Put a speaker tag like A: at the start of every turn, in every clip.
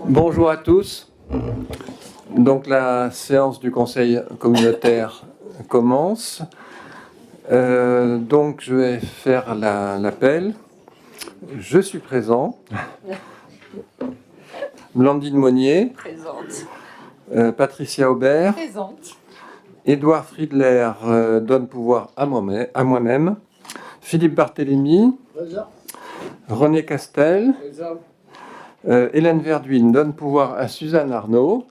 A: Bonjour à tous. Donc la séance du Conseil communautaire commence. Donc je vais faire l'appel. Je suis présent. Blandine Monnier.
B: Présente.
A: Patricia Aubert.
B: Présente.
A: Édouard Friedler donne pouvoir à moi-même. Philippe Barthélémy.
C: Présent.
A: René Castel.
C: Présent.
A: Hélène Verduin donne pouvoir à Suzanne Arnaud.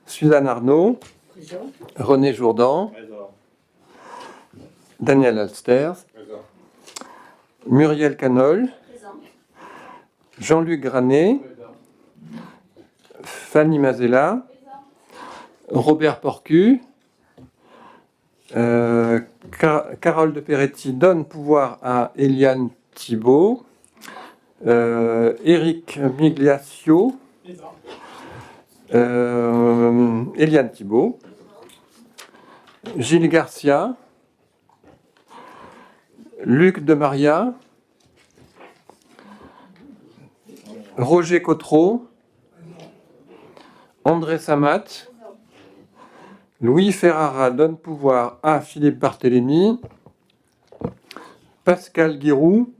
A: Suzanne Arnaud.
C: Présent.
A: René Jourdan.
C: Présent.
A: Daniel Alsters.
C: Présent.
A: Muriel Canol.
B: Présent.
A: Jean-Luc Granet.
C: Présent.
A: Fanny Mazella. Robert Porcu. Carole de Peretti donne pouvoir à Eliane Thibault. Éric Migliaccio.
C: Présent.
A: Eliane Thibault. Gilles Garcia. Luc de Maria. Roger Cotreau. André Samat. Louis Ferrara donne pouvoir à Philippe Barthélémy. Pascal Guiroux.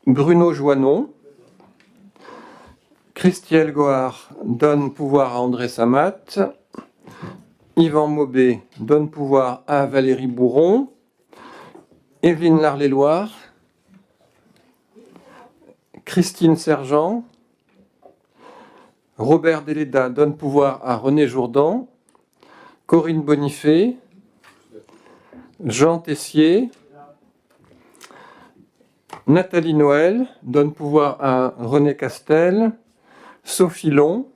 A: Bruno Joannon. Christiel Goard donne pouvoir à André Samat. Yvan Maubé donne pouvoir à Valérie Bourron. Evelyne Larléloire. Christine Sergent. Robert Deleda donne pouvoir à René Jourdan. Corinne Bonifay. Jean Tessier. Nathalie Noël donne pouvoir à René Castel. Sophie Long.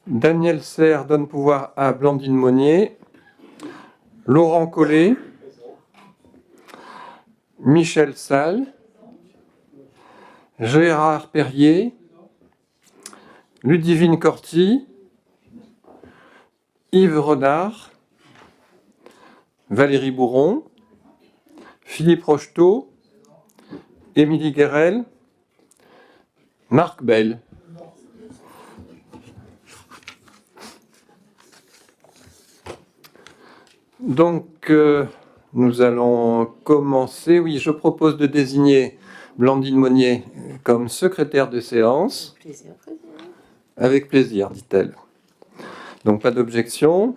A: Daniel Serre donne pouvoir à Blandine Monnier. Laurent Collet. Michel Salle. Gérard Perrier. Ludivine Corti. Yves Renard. Valérie Bourron. Philippe Rocheteau. Émilie Guérel. Marc Bell. Donc, nous allons commencer. Oui, je propose de désigner Blandine Monnier comme secrétaire de séance.
B: Plaisir.
A: Avec plaisir, dit-elle. Donc, pas d'objection.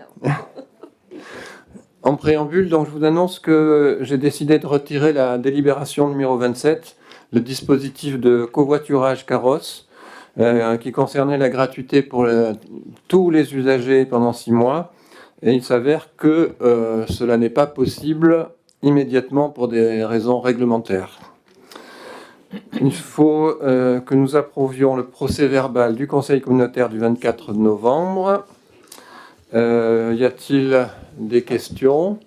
A: En préambule, donc, je vous annonce que j'ai décidé de retirer la délibération numéro 27, le dispositif de covoiturage carrosse, qui concernait la gratuité pour tous les usagers pendant 6 mois. Et il s'avère que cela n'est pas possible immédiatement pour des raisons réglementaires. Il faut que nous approuvions le procès-verbal du Conseil communautaire du 24 novembre. Y a-t-il des questions?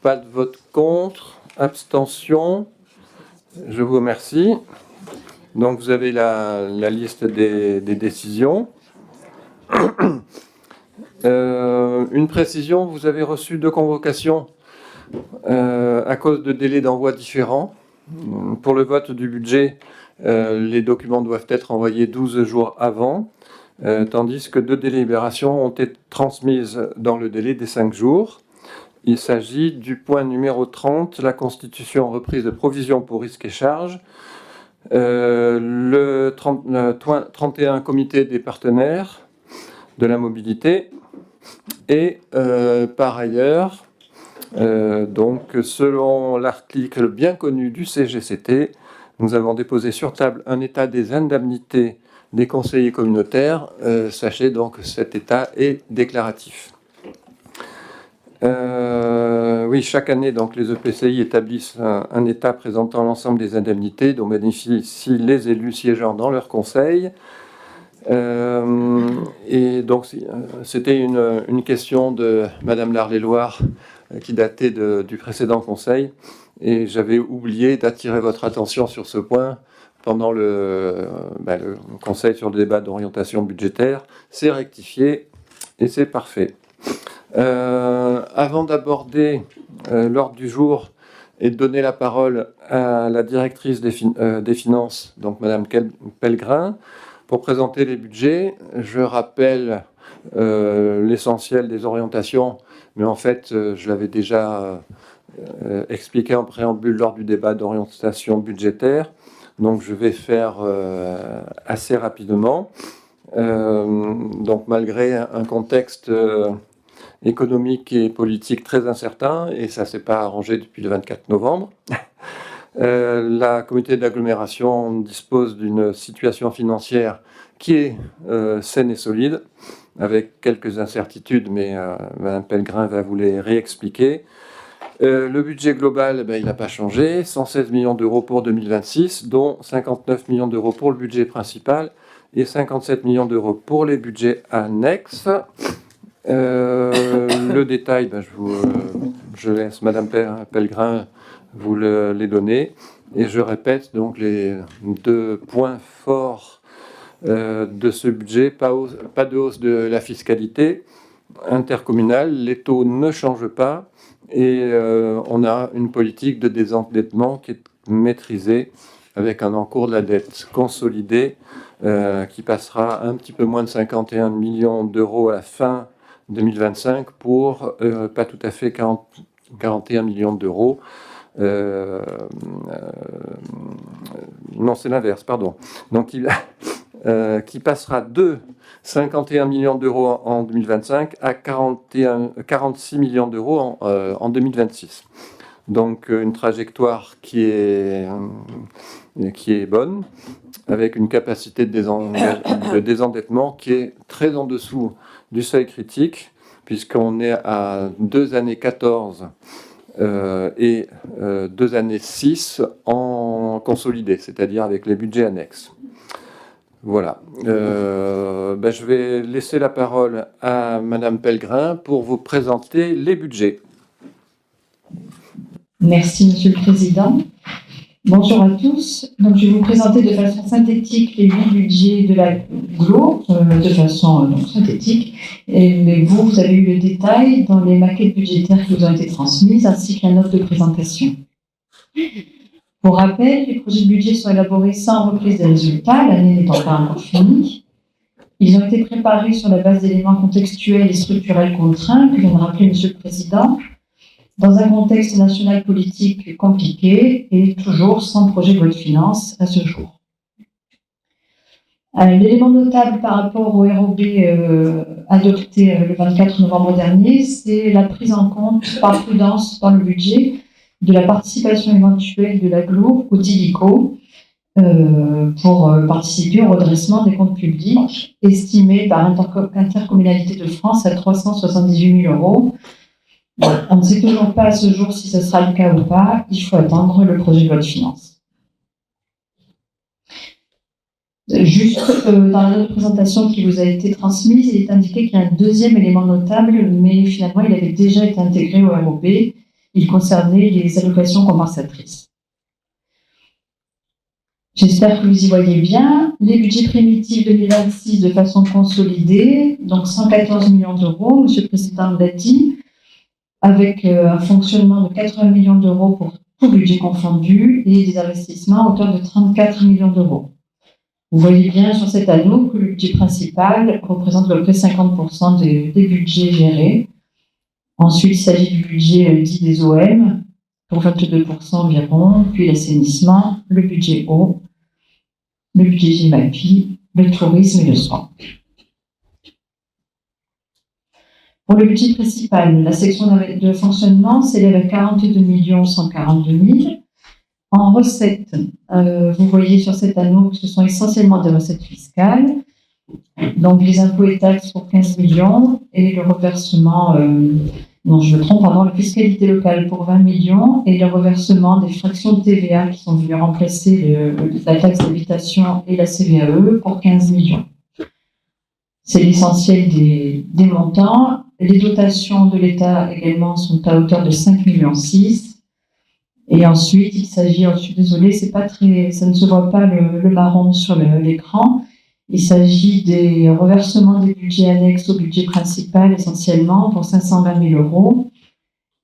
A: Pas de vote contre? Abstention? Je vous remercie. Donc vous avez la liste des décisions. Une précision, vous avez reçu 2 convocations à cause de délais d'envoi différents. Pour le vote du budget, les documents doivent être envoyés 12 jours avant, tandis que 2 délibérations ont été transmises dans le délai des 5 jours. Il s'agit du point numéro 30, la constitution reprise de provisions pour risques et charges, le 31 comité des partenaires de la mobilité, et par ailleurs, donc selon l'article bien connu du CGCT, nous avons déposé sur table un état des indemnités des conseillers communautaires. Sachez donc que cet état est déclaratif. Oui, chaque année, donc, les EPCI établissent un état présentant l'ensemble des indemnités dont bénéficient les élus siégeant dans leur conseil. Et donc, c'était une question de Madame Larléloire qui datait du précédent conseil. Et j'avais oublié d'attirer votre attention sur ce point pendant le conseil sur le débat d'orientation budgétaire. C'est rectifié et c'est parfait. Avant d'aborder l'ordre du jour et de donner la parole à la directrice des finances, donc Madame Pellegrin, pour présenter les budgets. Je rappelle l'essentiel des orientations, mais en fait, je l'avais déjà expliqué en préambule lors du débat d'orientation budgétaire. Donc, je vais faire assez rapidement. Donc, malgré un contexte économique et politique très incertain, et ça ne s'est pas arrangé depuis le 24 novembre, la communauté d'agglomération dispose d'une situation financière qui est saine et solide, avec quelques incertitudes, mais Mme Pellegrin va vous les réexpliquer. Le budget global, il n'a pas changé, 116 millions d'euros pour 2026, dont 59 millions d'euros pour le budget principal et 57 millions d'euros pour les budgets annexes. Le détail, je laisse Madame Pellegrin vous les donner. Et je répète donc les deux points forts de ce budget. Pas de hausse de la fiscalité intercommunale, les taux ne changent pas et on a une politique de désendettement qui est maîtrisée avec un encours de la dette consolidé qui passera un petit peu moins de 51 millions d'euros à la fin 2025 pour pas tout à fait 41 millions d'euros. Non, c'est l'inverse, pardon. Donc, qui passera de 51 millions d'euros en 2025 à 46 millions d'euros en 2026. Donc, une trajectoire qui est bonne, avec une capacité de désendettement qui est très en dessous du seuil critique, puisqu'on est à 2 années 14 et 2 années 6 en consolidé, c'est-à-dire avec les budgets annexes. Voilà. Je vais laisser la parole à Madame Pellegrin pour vous présenter les budgets.
B: Merci, Monsieur le Président. Bonjour à tous. Donc, je vais vous présenter de façon synthétique les 8 budgets de la GLO, de façon synthétique. Mais vous avez eu le détail dans les maquettes budgétaires qui vous ont été transmises, ainsi que la note de présentation. Pour rappel, les projets de budget sont élaborés sans reprise des résultats, l'année n'étant pas encore finie. Ils ont été préparés sur la base d'éléments contextuels et structurels contraints, que vient de rappeler Monsieur le Président, dans un contexte national politique compliqué et toujours sans projet de loi de finances à ce jour. L'élément notable par rapport au ROB adopté le 24 novembre dernier, c'est la prise en compte par prudence dans le budget de la participation éventuelle de l'AGLO au TILICO pour participer au redressement des comptes publics, estimé par Intercommunalité de France à 378 000 €. On ne sait toujours pas à ce jour si ce sera le cas ou pas. Il faut attendre le projet de loi de finances. Juste dans la note de présentation qui vous a été transmise, il est indiqué qu'il y a un deuxième élément notable, mais finalement il avait déjà été intégré au ROB. Il concernait les allocations compensatrices. J'espère que vous y voyez bien. Les budgets primitifs 2026 de façon consolidée, donc 114 millions d'euros, Monsieur le Président l'a dit, avec un fonctionnement de 80 millions d'euros pour tout budget confondu et des investissements à hauteur de 34 millions d'euros. Vous voyez bien sur cet anneau que le budget principal représente à peu près 50% des budgets gérés. Ensuite, il s'agit du budget dit des OM, pour 22% environ, puis l'assainissement, le budget eau, le budget GEMAPI, le tourisme et le soin. Pour le budget principal, la section de fonctionnement s'élève à 42 142 000. En recettes, vous voyez sur cet anneau que ce sont essentiellement des recettes fiscales, donc les impôts et taxes pour 15 millions et le reversement, la fiscalité locale pour 20 millions et le reversement des fractions de TVA qui sont venues remplacer la taxe d'habitation et la CVAE pour 15 millions. C'est l'essentiel des montants. Les dotations de l'État également sont à hauteur de 5,6 millions. Et ensuite, il s'agit, je suis désolée, ça ne se voit pas le marron sur l'écran. Il s'agit des reversements des budgets annexes au budget principal essentiellement pour 520 000 €.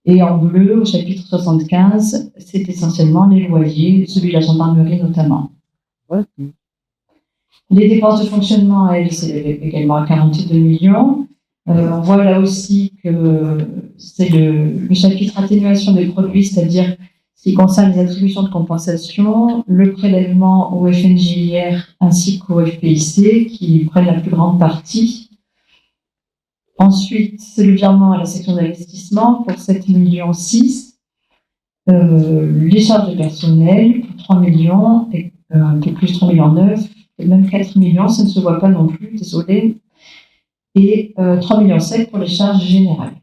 B: Et en bleu, au chapitre 75, c'est essentiellement les loyers, celui de la gendarmerie notamment.
C: Ouais.
B: Les dépenses de fonctionnement, elles, s'élèvent également à 42 millions. On voit là aussi que c'est le chapitre atténuation des produits, c'est-à-dire ce qui concerne les attributions de compensation, le prélèvement au FNGIR ainsi qu'au FPIC qui prennent la plus grande partie. Ensuite, c'est le virement à la section d'investissement pour 7,6 millions. Les charges de personnel pour 3 millions, et un peu plus 3,9 millions, et même 4 millions, ça ne se voit pas non plus, désolé. Et 3,7 millions pour les charges générales.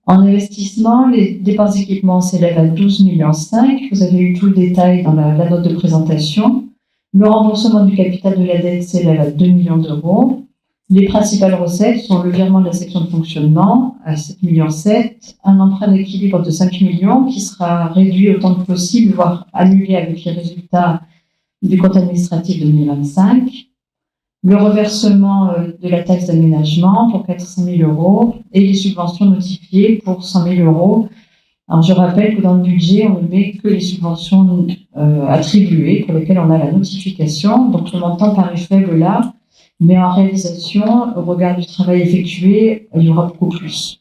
B: En investissement, les dépenses d'équipement s'élèvent à 12,5 millions. Vous avez eu tout le détail dans la note de présentation. Le remboursement du capital de la dette s'élève à 2 millions d'euros. Les principales recettes sont le virement de la section de fonctionnement à 7,7 millions, un emprunt d'équilibre de 5 millions qui sera réduit autant que possible, voire annulé avec les résultats du compte administratif 2025. Le reversement de la taxe d'aménagement pour 400 000 euros et les subventions notifiées pour 100 000 euros. Alors, je rappelle que dans le budget, on ne met que les subventions attribuées pour lesquelles on a la notification. Donc, le montant paraît faible là, mais en réalisation, au regard du travail effectué, il y aura beaucoup plus.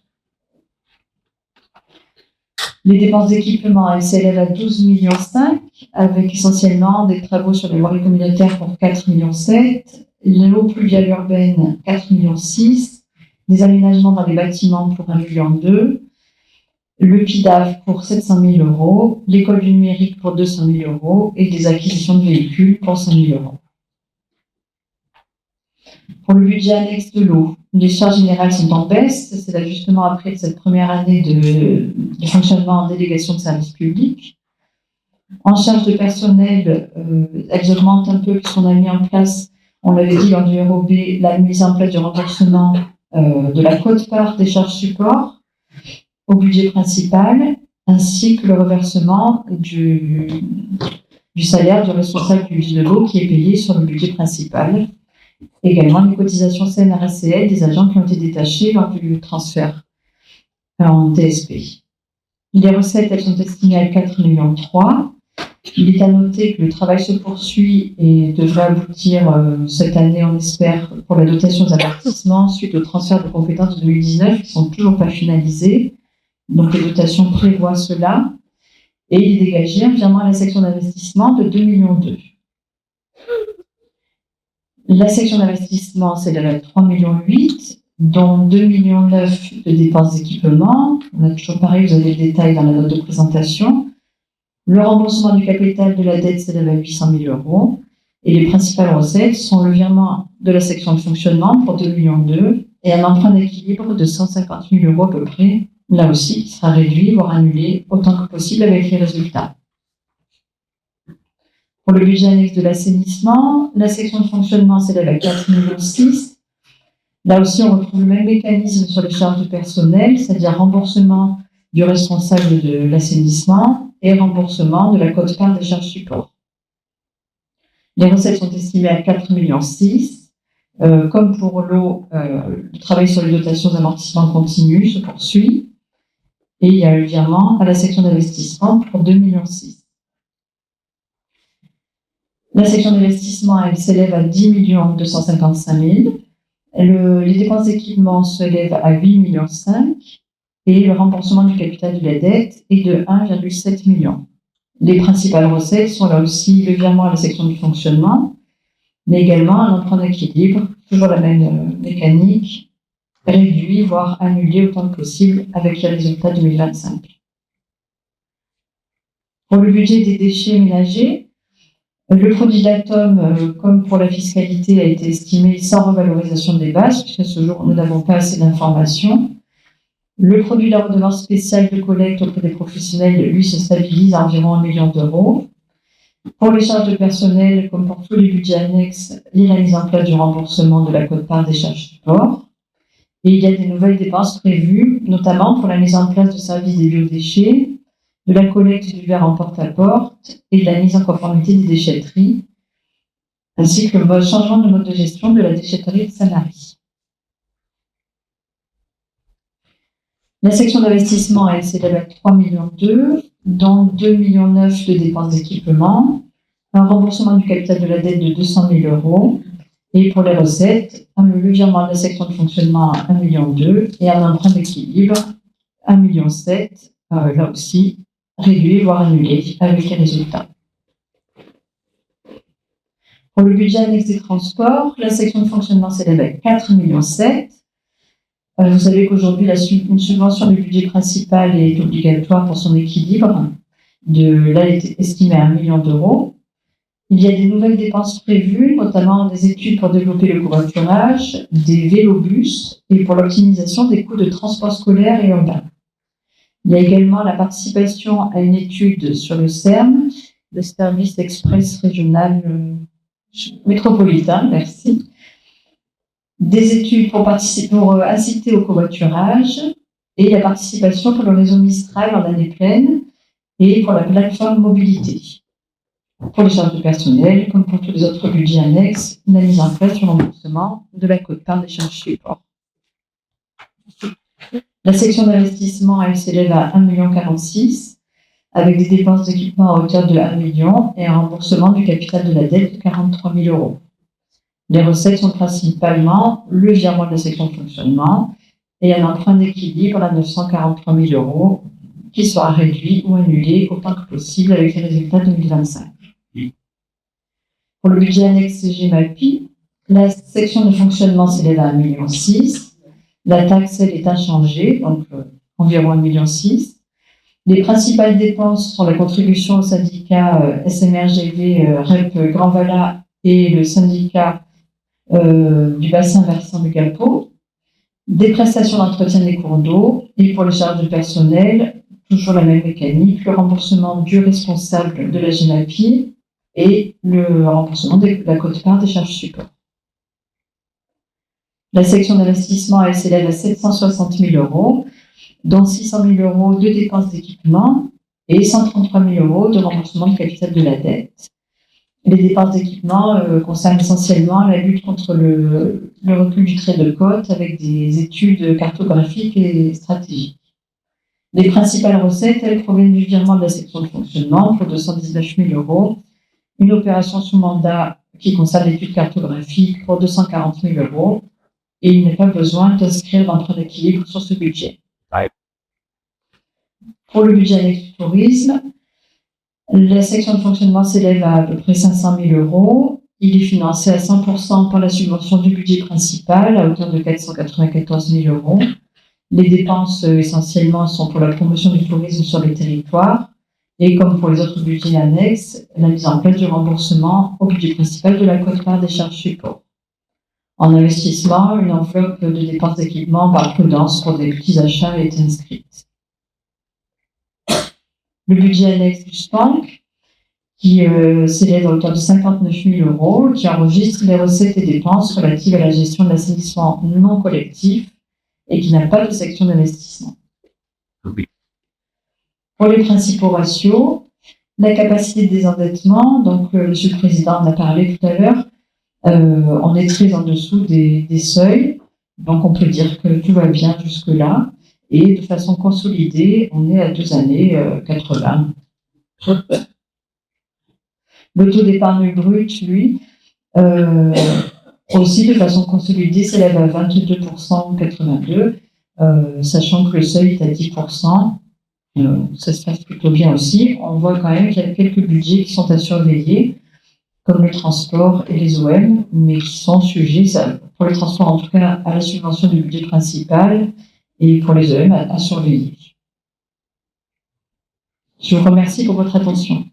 B: Les dépenses d'équipement, elles s'élèvent à 12,5 millions, avec essentiellement des travaux sur les voiries communautaires pour 4,7 millions, l'eau pluviale urbaine 4,6 millions, des aménagements dans les bâtiments pour 1,2 million, le PIDAF pour 700 000 euros, l'école du numérique pour 200 000 euros et des acquisitions de véhicules pour 100 000 euros. Pour le budget annexe de l'eau, les charges générales sont en baisse. C'est l'ajustement après cette première année de fonctionnement en délégation de services publics. En charge de personnel, elles augmentent un peu puisqu'on a mis en place, on l'avait dit lors du ROB, la mise en place du remboursement de la quote-part des charges support au budget principal, ainsi que le reversement du salaire du responsable du budget de l'eau qui est payé sur le budget principal. Également les cotisations CNRACL des agents qui ont été détachés lors du transfert en TSP. Les recettes, elles sont estimées à 4,3 millions. Il est à noter que le travail se poursuit et devrait aboutir cette année, on espère, pour la dotation des amortissements suite au transfert de compétences de 2019 qui ne sont toujours pas finalisées. Donc les dotations prévoient cela. Et il est dégagé un virement à la section d'investissement de 2,2 millions. La section d'investissement, c'est de 3,8 millions, dont 2,9 millions de dépenses d'équipement. On a toujours pareil, vous avez le détail dans la note de présentation. Le remboursement du capital de la dette s'élève à 800 000 euros. Et les principales recettes sont le virement de la section de fonctionnement pour 2,2 millions et un emprunt d'équilibre de 150 000 euros à peu près. Là aussi, qui sera réduit, voire annulé, autant que possible avec les résultats. Pour le budget annexe de l'assainissement, la section de fonctionnement s'élève à 4,6 millions. Là aussi, on retrouve le même mécanisme sur les charges de personnel, c'est-à-dire remboursement du responsable de l'assainissement et remboursement de la quote-part des charges support. Les recettes sont estimées à 4,6 millions. Comme pour l'eau, le travail sur les dotations d'amortissement continu se poursuit. Et il y a le virement à la section d'investissement pour 2,6 millions. La section d'investissement, elle s'élève à 10 255 000. Les dépenses d'équipement s'élèvent à 8,5 millions et le remboursement du capital de la dette est de 1,7 million. Les principales recettes sont là aussi le virement à la section du fonctionnement, mais également un emprunt d'équilibre, toujours la même mécanique, réduit, voire annulé autant que possible avec les résultats 2025. Pour le budget des déchets ménagers, le produit d'Atom, comme pour la fiscalité, a été estimé sans revalorisation des bases, puisqu'à ce jour, nous n'avons pas assez d'informations. Le produit de la redevance spéciale de collecte auprès des professionnels, lui, se stabilise à environ 1 million d'euros. Pour les charges de personnel, comme pour tous les budgets annexes, il y a la mise en place du remboursement de la quote-part des charges support. Et il y a des nouvelles dépenses prévues, notamment pour la mise en place de services des biodéchets, de la collecte du verre en porte-à-porte et de la mise en conformité des déchetteries, ainsi que le changement de mode de gestion de la déchetterie de Sanary. La section d'investissement, elle s'élève à 3,2 millions, dont 2,9 millions de dépenses d'équipement, un remboursement du capital de la dette de 200 000 euros, et pour les recettes, le virement de la section de fonctionnement à 1,2 million et un emprunt d'équilibre 1,7 million, là aussi réduit, voire annulé, avec les résultats. Pour le budget annexe des transports, la section de fonctionnement s'élève à 4,7 millions. Vous savez qu'aujourd'hui, une subvention du budget principal est obligatoire pour son équilibre. Là, elle est estimée à 1 million d'euros. Il y a des nouvelles dépenses prévues, notamment des études pour développer le covoiturage, des vélobus et pour l'optimisation des coûts de transport scolaire et urbain. Il y a également la participation à une étude sur le CERM, le service express régional métropolitain, merci. Des études pour inciter au covoiturage et la participation pour le réseau Mistral en année pleine et pour la plateforme mobilité. Pour les charges de personnel, comme pour tous les autres budgets annexes, la mise en place du remboursement de la quote-part des charges support. La section d'investissement, elle s'élève à 1,46 million, avec des dépenses d'équipement à hauteur de 1 million et un remboursement du capital de la dette de 43 000 euros. Les recettes sont principalement le virement de la section de fonctionnement et un emprunt d'équilibre à 943 000 euros qui sera réduit ou annulé autant que possible avec les résultats 2025. Pour le budget annexe GEMAPI, la section de fonctionnement s'élève à 1,6 million. La taxe, elle est inchangée, donc environ 1,6 million. Les principales dépenses sont la contribution au syndicat SMRGV REP Grand Vala et le syndicat du bassin versant du Gapo, des prestations d'entretien des cours d'eau et pour les charges de personnel, toujours la même mécanique, le remboursement du responsable de la GEMAPI et le remboursement de la quote-part des charges support. La section d'investissement, elle s'élève à 760 000 euros, dont 600 000 euros de dépenses d'équipement et 133 000 euros de remboursement de capital de la dette. Les dépenses d'équipement concernent essentiellement la lutte contre le recul du trait de côte avec des études cartographiques et stratégiques. Les principales recettes, elles proviennent du virement de la section de fonctionnement pour 219 000 euros, une opération sous mandat qui concerne l'étude cartographique pour 240 000 euros, et il n'est pas besoin d'inscrire d'emprunt d'équilibre sur ce budget.
C: Ouais.
B: Pour le budget annexe du tourisme, la section de fonctionnement s'élève à peu près 500 000 euros. Il est financé à 100% par la subvention du budget principal à hauteur de 494 000 euros. Les dépenses essentiellement sont pour la promotion du tourisme sur les territoires et comme pour les autres budgets annexes, la mise en place du remboursement au budget principal de la quote-part des charges support. En investissement, une enveloppe de dépenses d'équipement par prudence pour des petits achats est inscrite. Le budget annexe du SPANC, qui s'élève à hauteur de 59 000 euros, qui enregistre les recettes et dépenses relatives à la gestion de l'assainissement non collectif et qui n'a pas de section d'investissement.
C: Oui.
B: Pour les principaux ratios, la capacité de désendettement, donc Monsieur le Président en a parlé tout à l'heure, on est très en dessous des seuils, donc on peut dire que tout va bien jusque-là, et de façon consolidée, on est à 2 années 80. Le taux d'épargne brute, lui, aussi de façon consolidée, s'élève à 22% en 82, sachant que le seuil est à 10%. Ça se passe plutôt bien aussi. On voit quand même qu'il y a quelques budgets qui sont à surveiller, comme le transport et les OM, mais qui sont sujets, pour le transport en tout cas, à la subvention du budget principal et pour les OM à surveiller. Je vous remercie pour votre attention.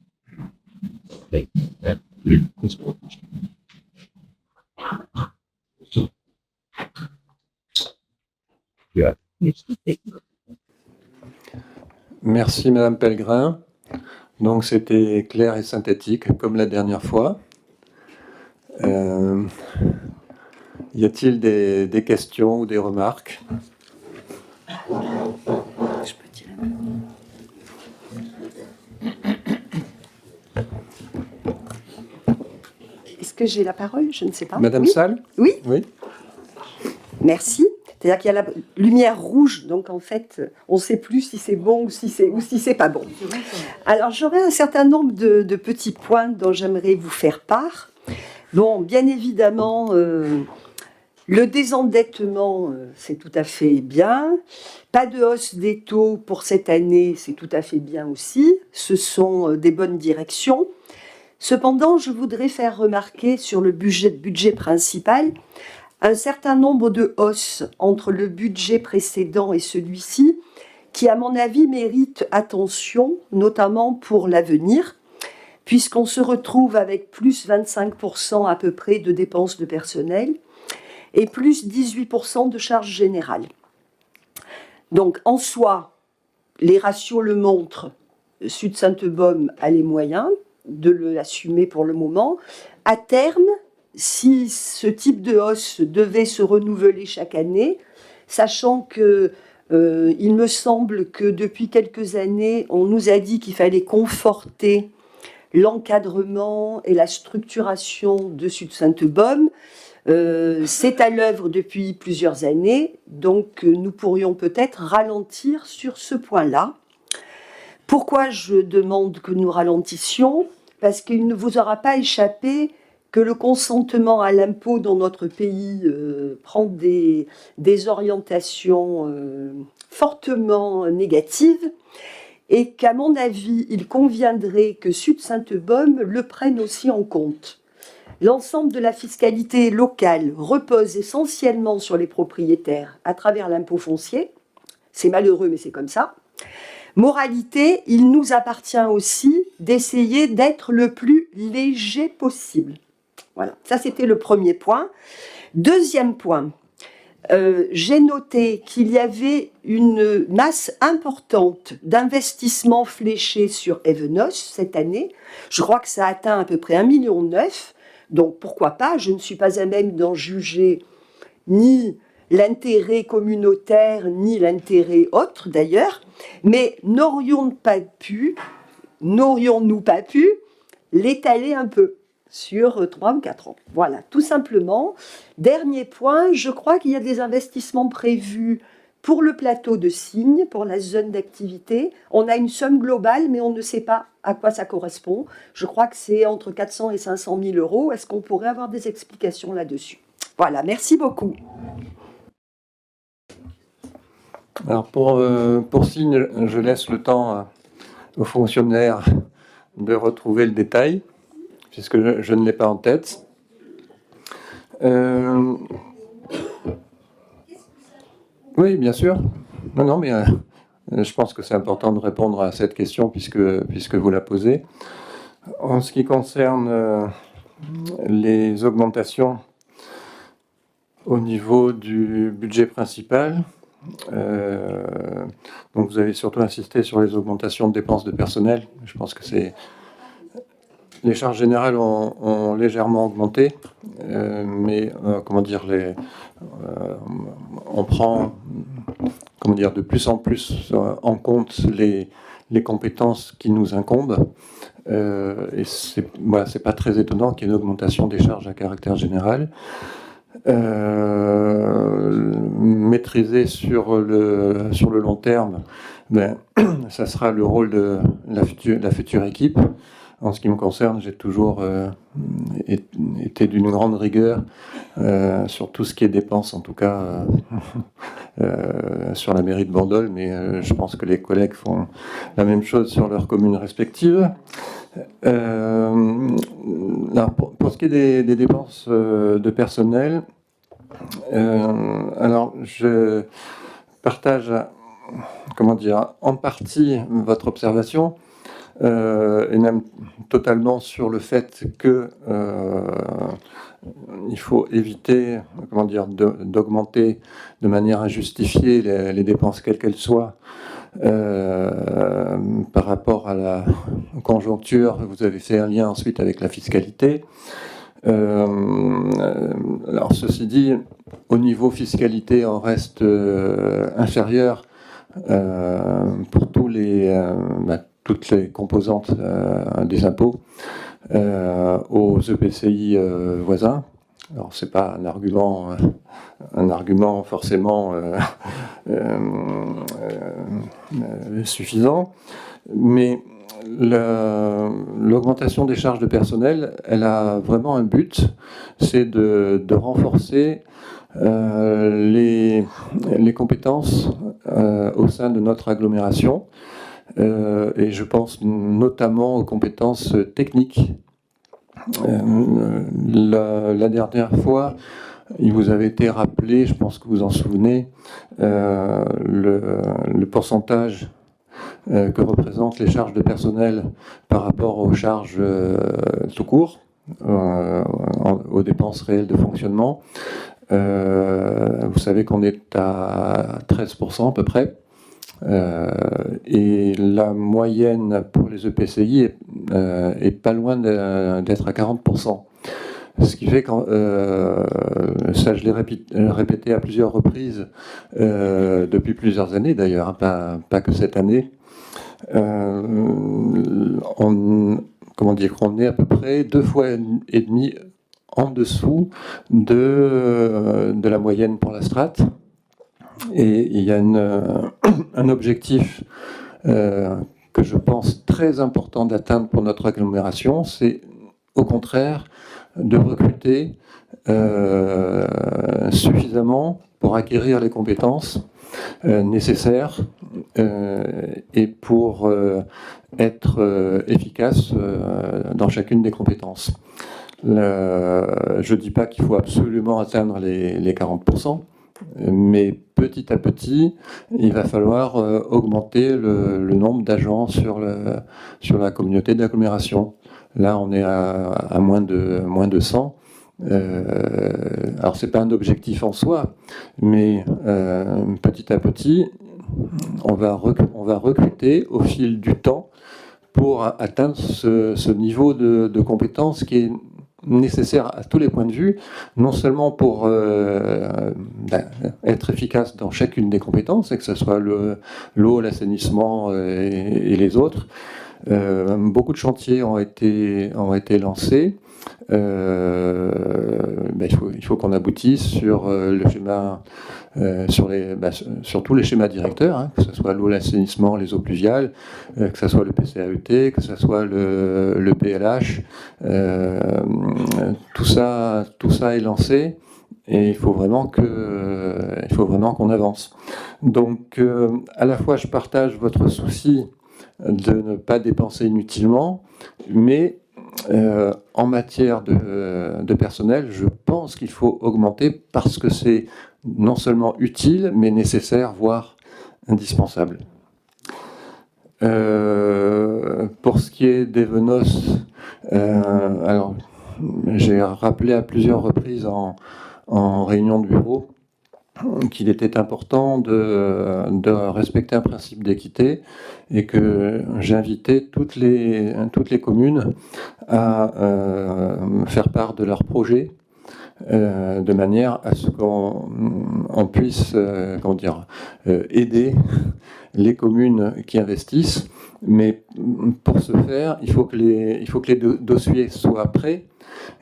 A: Merci Madame Pellegrin. Donc c'était clair et synthétique comme la dernière fois. Y a-t-il des questions ou des remarques?
D: Je peux tirer. Est-ce que j'ai la parole? Je ne sais pas.
A: Madame
D: Oui.
A: Salle?
D: Oui.
A: Oui.
D: Merci.
C: C'est-à-dire qu'il y a la lumière rouge, donc en fait, on ne sait plus si c'est bon ou si c'est pas bon. Alors, j'aurais un certain nombre de petits points dont j'aimerais vous faire part. Bon, bien évidemment, le désendettement, c'est tout à fait bien. Pas de hausse des taux pour cette année, c'est tout à fait bien aussi. Ce sont des bonnes directions. Cependant, je voudrais faire remarquer sur le budget principal un certain nombre de hausses entre le budget précédent et celui-ci, qui, à mon avis, méritent attention, notamment pour l'avenir, puisqu'on se retrouve avec plus 25% à peu près de dépenses de personnel et plus 18% de charges générales. Donc, en soi, les ratios le montrent, Sud-Sainte-Baume a les moyens de l'assumer pour le moment. À terme, si ce type de hausse devait se renouveler chaque année, sachant que il me semble que depuis quelques années, on nous a dit qu'il fallait conforter l'encadrement et la structuration de Sud-Sainte-Baume. C'est à l'œuvre depuis plusieurs années, donc nous pourrions peut-être ralentir sur ce point-là. Pourquoi je demande que nous ralentissions ? Parce qu'il ne vous aura pas échappé que le consentement à l'impôt dans notre pays prend des orientations fortement négatives et qu'à mon avis, il conviendrait que Sud-Sainte-Baume le prenne aussi en compte. L'ensemble de la fiscalité locale repose essentiellement sur les propriétaires à travers l'impôt foncier. C'est malheureux, mais c'est comme ça. Moralité, il nous appartient aussi d'essayer d'être le plus léger possible. Voilà, ça c'était le premier point. Deuxième point, j'ai noté qu'il y avait une masse importante d'investissements fléchés sur Evenos cette année. Je crois que ça atteint à peu près 1,9 million. Donc pourquoi pas, je ne suis pas à même d'en juger ni l'intérêt communautaire, ni l'intérêt autre d'ailleurs, mais n'aurions-nous pas pu l'étaler un peu sur 3 ou 4 ans. Voilà, tout simplement. Dernier point, je crois qu'il y a des investissements prévus pour le plateau de Signes, pour la zone d'activité. On a une somme globale, mais on ne sait pas à quoi ça correspond. Je crois que c'est entre 400 et 500 000 euros. Est-ce qu'on pourrait avoir des explications là-dessus ? Voilà, merci beaucoup.
A: Alors pour Signes, je laisse le temps aux fonctionnaires de retrouver le détail, puisque je ne l'ai pas en tête. Oui, bien sûr. Non, mais je pense que c'est important de répondre à cette question puisque vous la posez. En ce qui concerne les augmentations au niveau du budget principal, donc vous avez surtout insisté sur les augmentations de dépenses de personnel. Je pense que les charges générales ont légèrement augmenté, mais on prend de plus en plus en compte les compétences qui nous incombent, et c'est pas très étonnant qu'il y ait une augmentation des charges à caractère général. Maîtriser sur le long terme, ça sera le rôle de la future équipe. En ce qui me concerne, j'ai toujours été d'une grande rigueur sur tout ce qui est dépenses, en tout cas sur la mairie de Bandol, mais je pense que les collègues font la même chose sur leurs communes respectives. Pour ce qui est des dépenses de personnel, alors je partage en partie votre observation, et même totalement sur le fait que il faut éviter d'augmenter de manière injustifiée les dépenses quelles qu'elles soient par rapport à la conjoncture. Vous avez fait un lien ensuite avec la fiscalité. Alors ceci dit, au niveau fiscalité, on reste inférieur pour toutes les composantes des impôts aux EPCI voisins. Alors, ce n'est pas un argument forcément suffisant, mais l'augmentation des charges de personnel, elle a vraiment un but, c'est de renforcer les compétences au sein de notre agglomération, et je pense notamment aux compétences techniques. La dernière fois, il vous avait été rappelé, je pense que vous en souvenez, le pourcentage que représentent les charges de personnel par rapport aux charges tout court, aux dépenses réelles de fonctionnement. Vous savez qu'on est à 13% à peu près. Et la moyenne pour les EPCI est pas loin d'être à 40%. Ce qui fait que, ça je l'ai répété à plusieurs reprises depuis plusieurs années d'ailleurs, hein, pas que cette année, on est à peu près 2,5 fois en dessous de la moyenne pour la strate. Et il y a un objectif que je pense très important d'atteindre pour notre agglomération, c'est au contraire de recruter suffisamment pour acquérir les compétences nécessaires et pour être efficace dans chacune des compétences. Je ne dis pas qu'il faut absolument atteindre les 40%, mais petit à petit, il va falloir augmenter le nombre d'agents sur la communauté d'agglomération. Là, on est à moins de 100. Alors, ce n'est pas un objectif en soi, mais petit à petit, on va recruter au fil du temps pour atteindre ce niveau de compétence qui est nécessaire à tous les points de vue, non seulement pour être efficace dans chacune des compétences, et que ce soit l'eau, l'assainissement et les autres. Beaucoup de chantiers ont été lancés. Il faut qu'on aboutisse sur le schéma, sur tous les schémas directeurs, hein, que ce soit l'eau, l'assainissement, les eaux pluviales, que ce soit le PCAET, que ce soit le PLH. Tout ça est lancé. Et il faut vraiment qu'on avance. Donc, à la fois, je partage votre souci de ne pas dépenser inutilement, mais en matière de personnel, je pense qu'il faut augmenter parce que c'est non seulement utile, mais nécessaire, voire indispensable. Pour ce qui est d'Evenos, alors j'ai rappelé à plusieurs reprises en réunion de bureau qu'il était important de respecter un principe d'équité et que j'invitais toutes les communes à faire part de leurs projets de manière à ce qu'on puisse aider les communes qui investissent. Mais pour ce faire, il faut que les dossiers soient prêts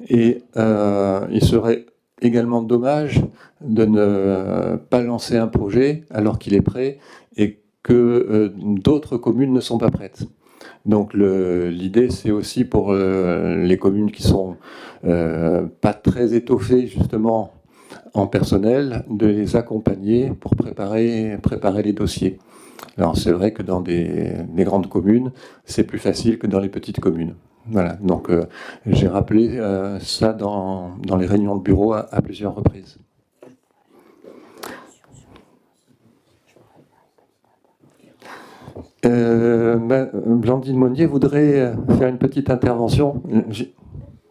A: et il serait également dommage de ne pas lancer un projet alors qu'il est prêt et que d'autres communes ne sont pas prêtes. Donc l'idée, c'est aussi pour les communes qui sont pas très étoffées justement en personnel, de les accompagner pour préparer les dossiers. Alors c'est vrai que dans des grandes communes, c'est plus facile que dans les petites communes. Voilà, donc j'ai rappelé ça dans les réunions de bureau à plusieurs reprises. Blandine Monnier voudrait faire une petite intervention.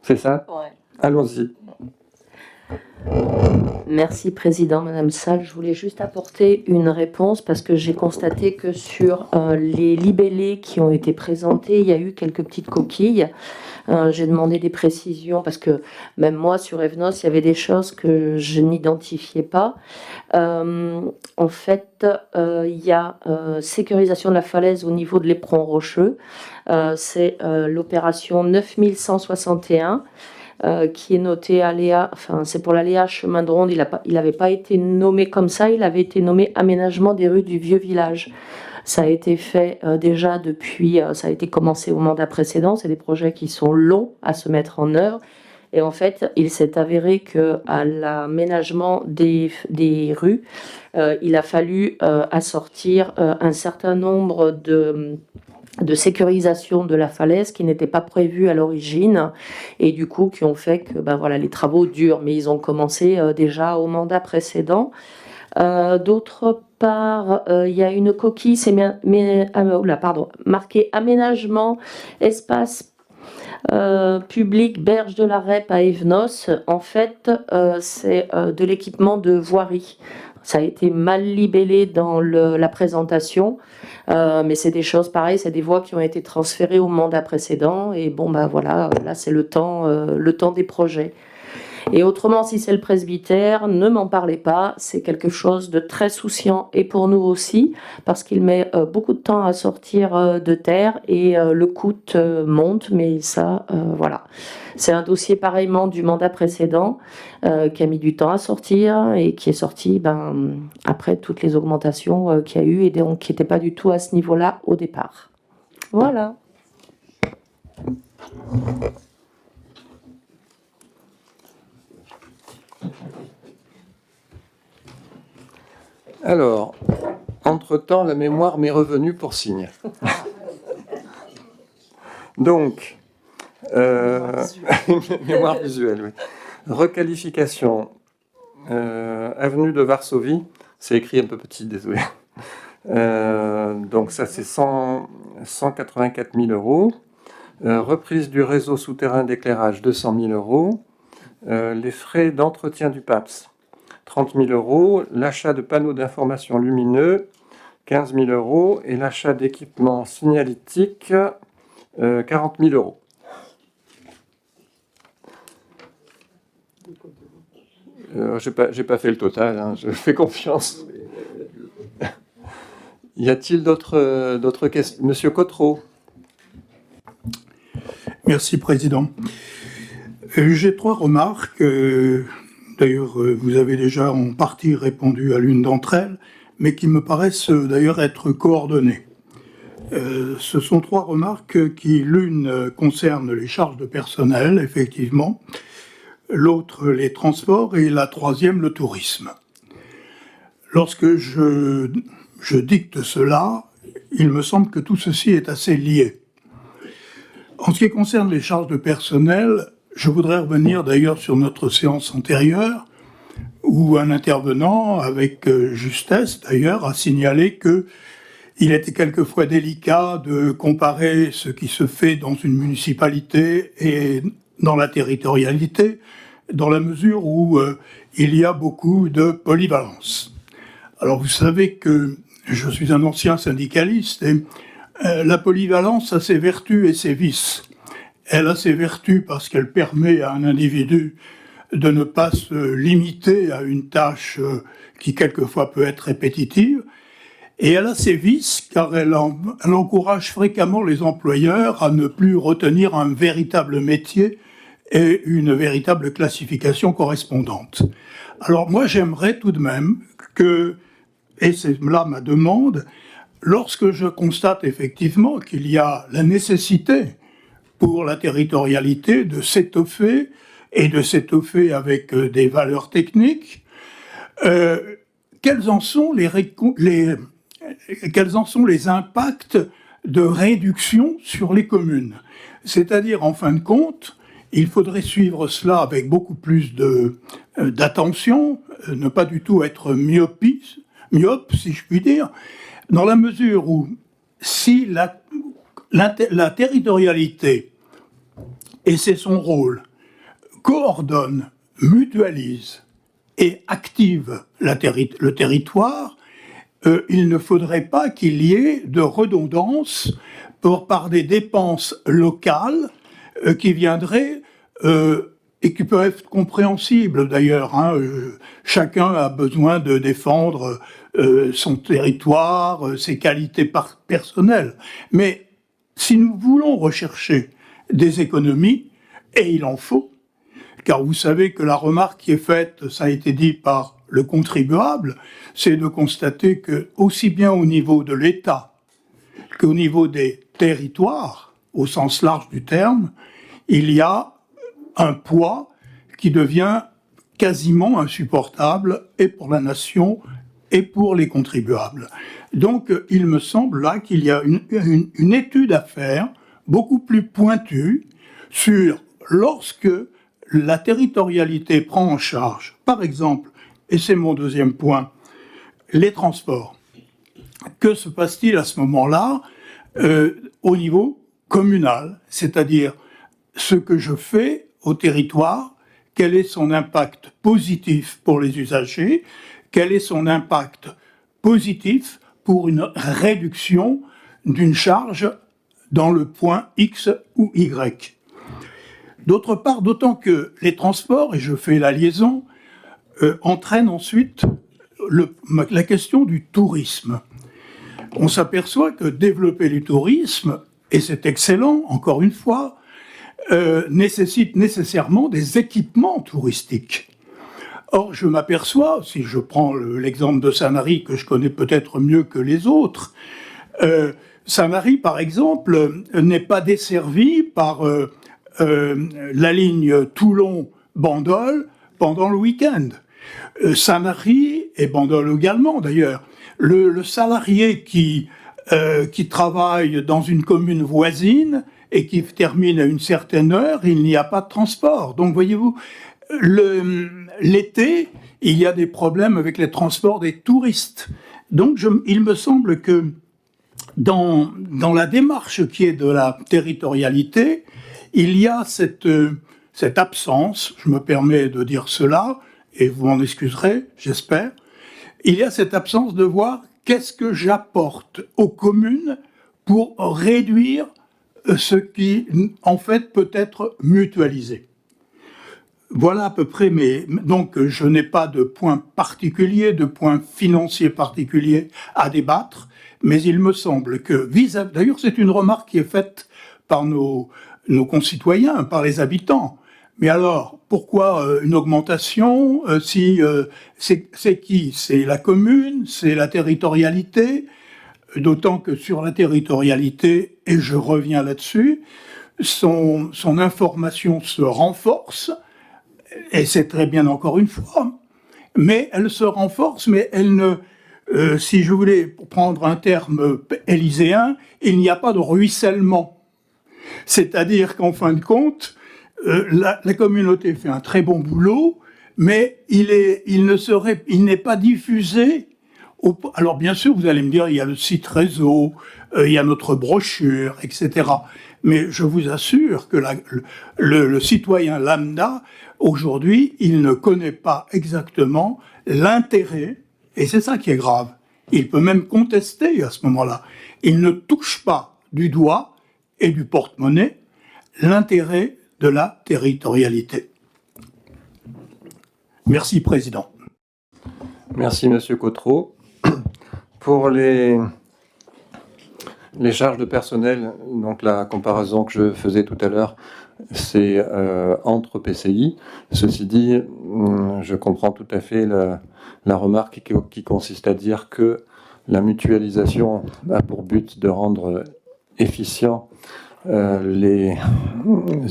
A: C'est ça ?
D: Ouais.
A: Allons-y.
D: Merci Président, Madame Salle. Je voulais juste apporter une réponse parce que j'ai constaté que sur les libellés qui ont été présentés, il y a eu quelques petites coquilles. J'ai demandé des précisions parce que même moi sur Evenos, il y avait des choses que je n'identifiais pas. En fait, il y a sécurisation de la falaise au niveau de l'éperon rocheux. C'est l'opération 9161. qui est noté aléa, enfin c'est pour l'aléa chemin de ronde, il n'avait pas été nommé comme ça, il avait été nommé aménagement des rues du vieux village. Ça a été fait déjà depuis, ça a été commencé au mandat précédent, c'est des projets qui sont longs à se mettre en œuvre. Et en fait, il s'est avéré qu'à l'aménagement des rues, il a fallu assortir un certain nombre de sécurisation de la falaise qui n'étaient pas prévues à l'origine et du coup qui ont fait que les travaux durent, mais ils ont commencé déjà au mandat précédent. D'autre part, il y a une coquille, c'est marqué aménagement espace public Berge de la Rep à Evenos. En fait, c'est de l'équipement de voirie. Ça a été mal libellé dans la présentation, mais c'est des choses pareilles, c'est des voies qui ont été transférées au mandat précédent, et là c'est le temps des projets. Et autrement, si c'est le presbytère, ne m'en parlez pas, c'est quelque chose de très souciant, et pour nous aussi, parce qu'il met beaucoup de temps à sortir de terre, et le coût monte, mais ça, voilà. C'est un dossier pareillement du mandat précédent, qui a mis du temps à sortir, et qui est sorti après toutes les augmentations qu'il y a eu, et donc qui n'étaient pas du tout à ce niveau-là au départ. Voilà.
A: Alors, entre-temps, la mémoire m'est revenue pour signe. Donc, mémoire visuelle, oui. Requalification, avenue de Varsovie, c'est écrit un peu petit, désolé. Donc ça, c'est 184 000 euros. Reprise du réseau souterrain d'éclairage, 200 000 euros. Les frais d'entretien du PAPS, 30 000 euros, l'achat de panneaux d'information lumineux, 15 000 euros, et l'achat d'équipements signalétiques, 40 000 euros. J'ai pas fait le total, hein, je fais confiance. Y a-t-il d'autres questions? Monsieur Cotreau.
E: Merci, Président. J'ai 3 remarques. D'ailleurs, vous avez déjà en partie répondu à l'une d'entre elles, mais qui me paraissent d'ailleurs être coordonnées. Ce sont 3 remarques qui, l'une concerne les charges de personnel, effectivement, l'autre les transports et la troisième le tourisme. Lorsque je dicte cela, il me semble que tout ceci est assez lié. En ce qui concerne les charges de personnel, je voudrais revenir d'ailleurs sur notre séance antérieure, où un intervenant, avec justesse d'ailleurs, a signalé qu'il était quelquefois délicat de comparer ce qui se fait dans une municipalité et dans la territorialité, dans la mesure où il y a beaucoup de polyvalence. Alors vous savez que je suis un ancien syndicaliste et la polyvalence a ses vertus et ses vices. Elle a ses vertus parce qu'elle permet à un individu de ne pas se limiter à une tâche qui quelquefois peut être répétitive. Et elle a ses vices car elle encourage fréquemment les employeurs à ne plus retenir un véritable métier et une véritable classification correspondante. Alors moi j'aimerais tout de même que, et c'est là ma demande, lorsque je constate effectivement qu'il y a la nécessité pour la territorialité de s'étoffer et de s'étoffer avec des valeurs techniques, quels en sont les impacts de réduction sur les communes? C'est-à-dire, en fin de compte, il faudrait suivre cela avec beaucoup plus d'attention, ne pas du tout être myope, si je puis dire, dans la mesure où si la territorialité, et c'est son rôle, coordonne, mutualise et active le territoire, il ne faudrait pas qu'il y ait de redondance par des dépenses locales qui viendraient et qui peuvent être compréhensibles d'ailleurs. Chacun a besoin de défendre son territoire, ses qualités personnelles. Mais si nous voulons rechercher des économies, et il en faut, car vous savez que la remarque qui est faite, ça a été dit par le contribuable, c'est de constater que aussi bien au niveau de l'État qu'au niveau des territoires, au sens large du terme, il y a un poids qui devient quasiment insupportable et pour la nation et pour les contribuables. Donc, il me semble là qu'il y a une étude à faire beaucoup plus pointue sur lorsque la territorialité prend en charge, par exemple, et c'est mon deuxième point, les transports. Que se passe-t-il à ce moment-là au niveau communal, c'est-à-dire ce que je fais au territoire, quel est son impact positif pour les usagers, quel est son impact positif pour une réduction d'une charge dans le point X ou Y. D'autre part, d'autant que les transports, et je fais la liaison, entraînent ensuite la question du tourisme. On s'aperçoit que développer le tourisme, et c'est excellent, encore une fois, nécessite nécessairement des équipements touristiques. Or, je m'aperçois, si je prends l'exemple de Sanary, que je connais peut-être mieux que les autres, Sanary, par exemple, n'est pas desservie par la ligne Toulon-Bandol pendant le week-end. Sanary, et Bandol également d'ailleurs, le salarié qui travaille dans une commune voisine et qui termine à une certaine heure, il n'y a pas de transport. Donc, voyez-vous, l'été, il y a des problèmes avec les transports des touristes. Donc, il me semble que dans la démarche qui est de la territorialité, il y a cette absence, je me permets de dire cela, et vous m'en excuserez, j'espère, il y a cette absence de voir qu'est-ce que j'apporte aux communes pour réduire ce qui, en fait, peut être mutualisé. Voilà à peu près donc, je n'ai pas de point particulier, de point financier particulier à débattre, mais il me semble que d'ailleurs, c'est une remarque qui est faite par nos concitoyens, par les habitants. Mais alors, pourquoi une augmentation si c'est qui? C'est la commune? C'est la territorialité? D'autant que sur la territorialité, et je reviens là-dessus, son information se renforce, et c'est très bien encore une fois, mais elle se renforce, mais elle ne... si je voulais prendre un terme élyséen, il n'y a pas de ruissellement. C'est-à-dire qu'en fin de compte, la communauté fait un très bon boulot, mais il n'est pas diffusé. Alors bien sûr, vous allez me dire, il y a le site réseau, il y a notre brochure, etc. Mais je vous assure que le citoyen lambda, aujourd'hui, il ne connaît pas exactement l'intérêt, et c'est ça qui est grave. Il peut même contester à ce moment-là. Il ne touche pas du doigt et du porte-monnaie l'intérêt de la territorialité. Merci, Président.
A: Merci, Monsieur Cottereau. Pour les charges de personnel, donc la comparaison que je faisais tout à l'heure, c'est entre PCI. Ceci dit, je comprends tout à fait la remarque qui consiste à dire que la mutualisation a pour but de rendre efficient les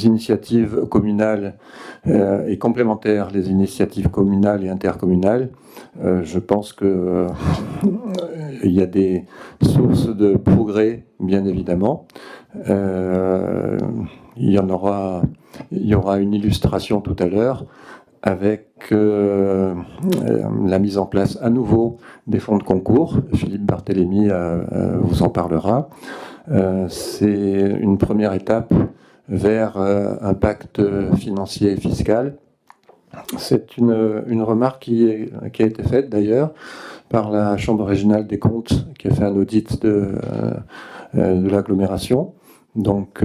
A: initiatives communales et complémentaires, les initiatives communales et intercommunales. Je pense que il y a des sources de progrès, bien évidemment. Il y aura une illustration tout à l'heure avec la mise en place à nouveau des fonds de concours. Philippe Barthélémy vous en parlera. C'est une première étape vers un pacte financier et fiscal. C'est une remarque qui a été faite d'ailleurs par la Chambre régionale des comptes qui a fait un audit de l'agglomération. Donc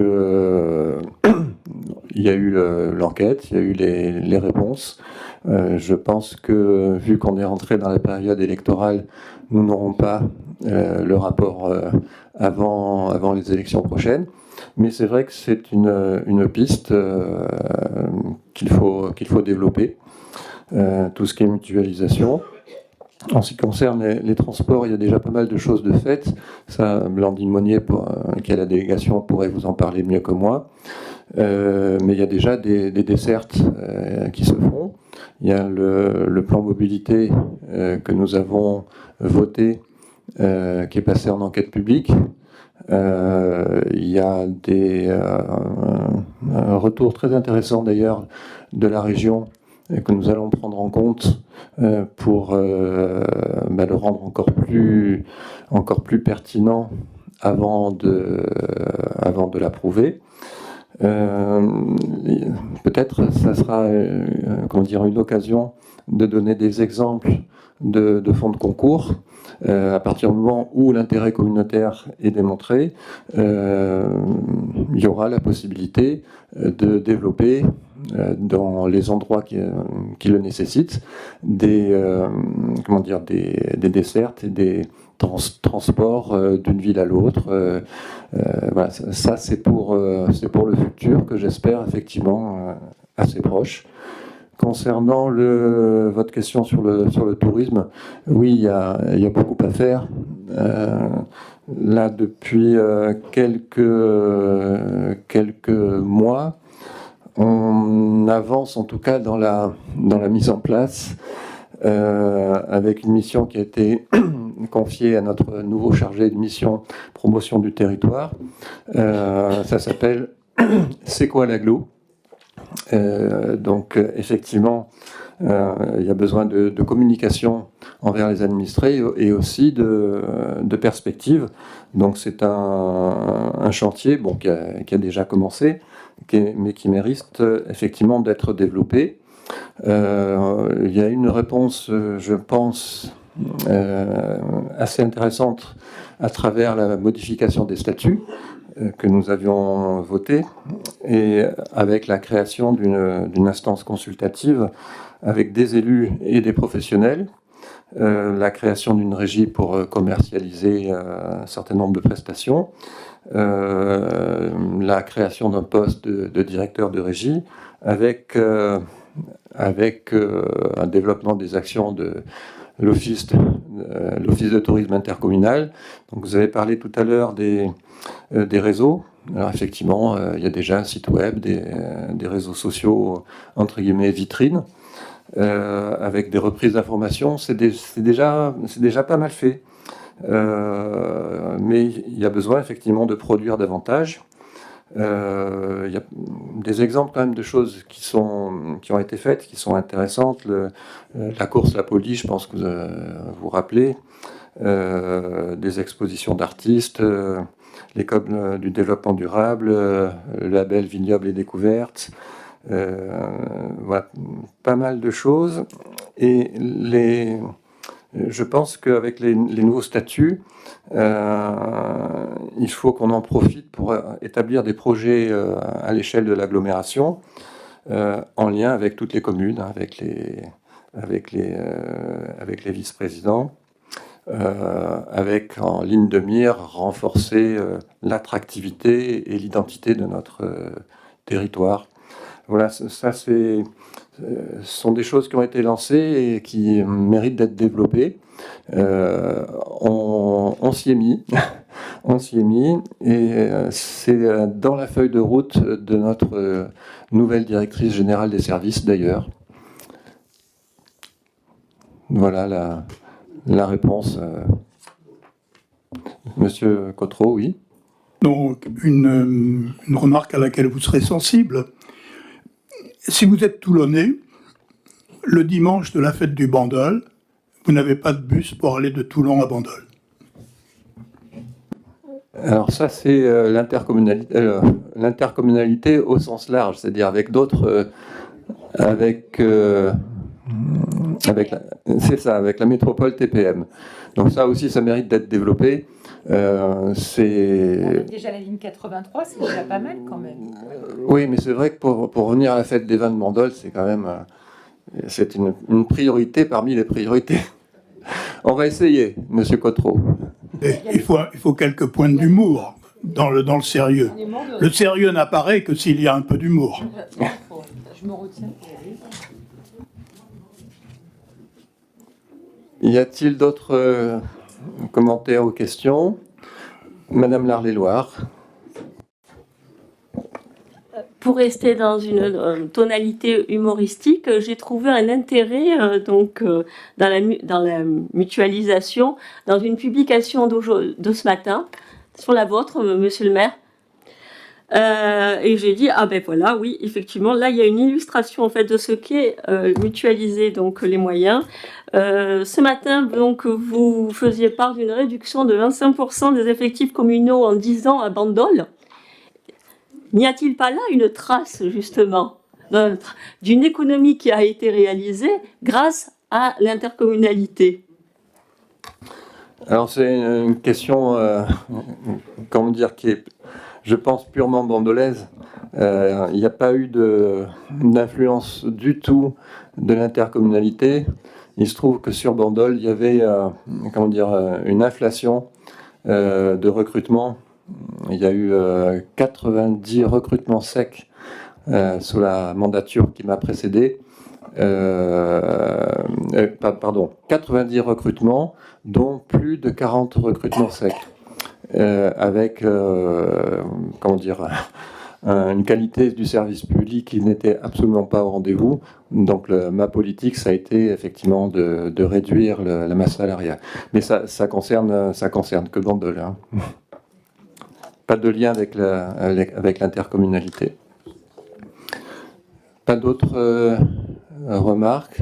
A: il y a eu l'enquête, il y a eu les réponses. Je pense que vu qu'on est rentré dans la période électorale, nous n'aurons pas le rapport avant les élections prochaines. Mais c'est vrai que c'est une piste qu'il faut développer, tout ce qui est mutualisation. En ce qui concerne les transports, il y a déjà pas mal de choses de faites. Ça, Blandine Monnier, qui est à la délégation, pourrait vous en parler mieux que moi. Mais il y a déjà des dessertes qui se font. Il y a le plan mobilité que nous avons voté, qui est passé en enquête publique. Il y a un retour très intéressant d'ailleurs de la région que nous allons prendre en compte pour le rendre encore plus pertinent avant de l'approuver. Peut-être ça sera une occasion de donner des exemples de fonds de concours. À partir du moment où l'intérêt communautaire est démontré, il y aura la possibilité de développer dans les endroits qui le nécessitent des dessertes et des transports d'une ville à l'autre. Voilà, ça c'est pour le futur que j'espère effectivement assez proche. Concernant votre question sur le tourisme, oui, il y a beaucoup à faire. Là, depuis quelques mois, on avance en tout cas dans la mise en place avec une mission qui a été confiée à notre nouveau chargé de mission promotion du territoire. Ça s'appelle C'est quoi l'agglo ? Donc effectivement, il y a besoin de communication envers les administrés et aussi de perspectives. Donc c'est un chantier qui a déjà commencé, mais qui mérite effectivement d'être développé. Il y a une réponse, je pense, assez intéressante à travers la modification des statuts que nous avions voté, et avec la création d'une instance consultative avec des élus et des professionnels, la création d'une régie pour commercialiser un certain nombre de prestations, la création d'un poste de directeur de régie, avec un développement des actions de l'Office de tourisme intercommunal. Donc vous avez parlé tout à l'heure des réseaux. Alors effectivement, il y a déjà un site web, des réseaux sociaux, entre guillemets, vitrines, avec des reprises d'informations. C'est déjà pas mal fait. Mais il y a besoin effectivement de produire davantage. Il y a des exemples quand même de choses qui ont été faites, qui sont intéressantes. La course La Poli, je pense que vous vous rappelez, des expositions d'artistes, l'école du développement durable, le label Vignoble et Découvertes, voilà, pas mal de choses. Et je pense qu'avec les nouveaux statuts, il faut qu'on en profite pour établir des projets à l'échelle de l'agglomération, en lien avec toutes les communes, avec les vice-présidents, avec en ligne de mire renforcer l'attractivité et l'identité de notre territoire. Voilà, ça ce sont des choses qui ont été lancées et qui méritent d'être développées. On s'y est mis, et c'est dans la feuille de route de notre nouvelle directrice générale des services d'ailleurs. Voilà la réponse. Monsieur Cotreau, oui.
E: Donc, une remarque à laquelle vous serez sensible. Si vous êtes Toulonnais, le dimanche de la fête du Bandol, vous n'avez pas de bus pour aller de Toulon à Bandol.
A: Alors ça, c'est l'intercommunalité au sens large, c'est-à-dire avec d'autres... avec la métropole TPM. Donc ça aussi, ça mérite d'être développé.
F: Avec déjà la ligne 83, c'est déjà pas mal quand même.
A: Oui, mais c'est vrai que pour revenir à la fête des vins de Bandol, c'est quand même c'est une priorité parmi les priorités. On va essayer, Monsieur Cotreau.
E: Il faut quelques points d'humour. dans le sérieux.
F: On est mort de
E: Le sérieux n'apparaît que s'il y a un peu d'humour.
F: Je me retiens.
A: Y a-t-il d'autres commentaires ou questions? Madame Larlé-Loire.
G: Pour rester dans une tonalité humoristique, j'ai trouvé un intérêt dans la mutualisation, dans une publication de ce matin, sur la vôtre, monsieur le maire. Et j'ai dit, ah ben voilà, oui, effectivement, là, il y a une illustration en fait de ce qu'est mutualiser donc les moyens. Ce matin, donc, vous faisiez part d'une réduction de 25% des effectifs communaux en 10 ans à Bandol. N'y a-t-il pas là une trace, justement, d'une économie qui a été réalisée grâce à l'intercommunalité?
A: Alors c'est une question, comment dire, qui est, je pense, purement bandolaise. Il n'y a pas eu d'influence du tout de l'intercommunalité. Il se trouve que sur Bandol, il y avait, comment dire, une inflation de recrutement. Il y a eu 90 recrutements secs sous la mandature qui m'a précédé. Pardon, 90 recrutements, dont plus de 40 recrutements secs, avec comment dire, une qualité du service public qui n'était absolument pas au rendez-vous. Donc ma politique, ça a été effectivement de réduire la masse salariale. Mais ça concerne que Bandol, hein. Pas de lien avec l'intercommunalité. Pas d'autres remarques.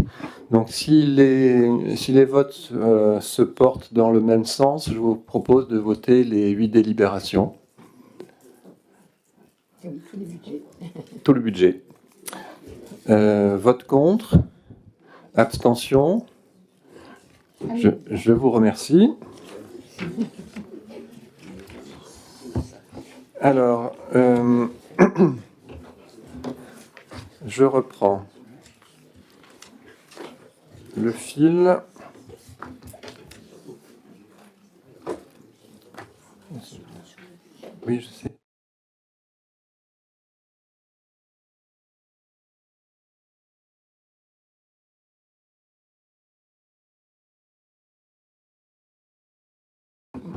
A: Donc si les votes se portent dans le même sens, je vous propose de voter les 8 délibérations. Tout le budget. Vote contre. Abstention. Je vous remercie. Alors, je reprends le fil. Oui, je sais.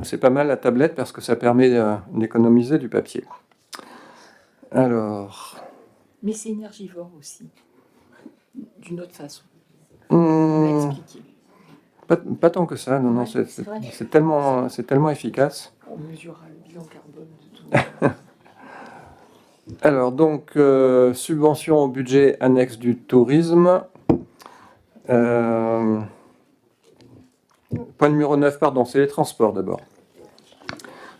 A: C'est pas mal la tablette parce que ça permet d'économiser du papier. Alors.
F: Mais c'est énergivore aussi, d'une autre façon. On l'a expliqué.
A: Pas tant que ça, non,
F: Ouais,
A: c'est tellement efficace.
F: On mesurera le bilan carbone de tout.
A: Alors, donc, subvention au budget annexe du tourisme. Point numéro 9, pardon, c'est les transports d'abord.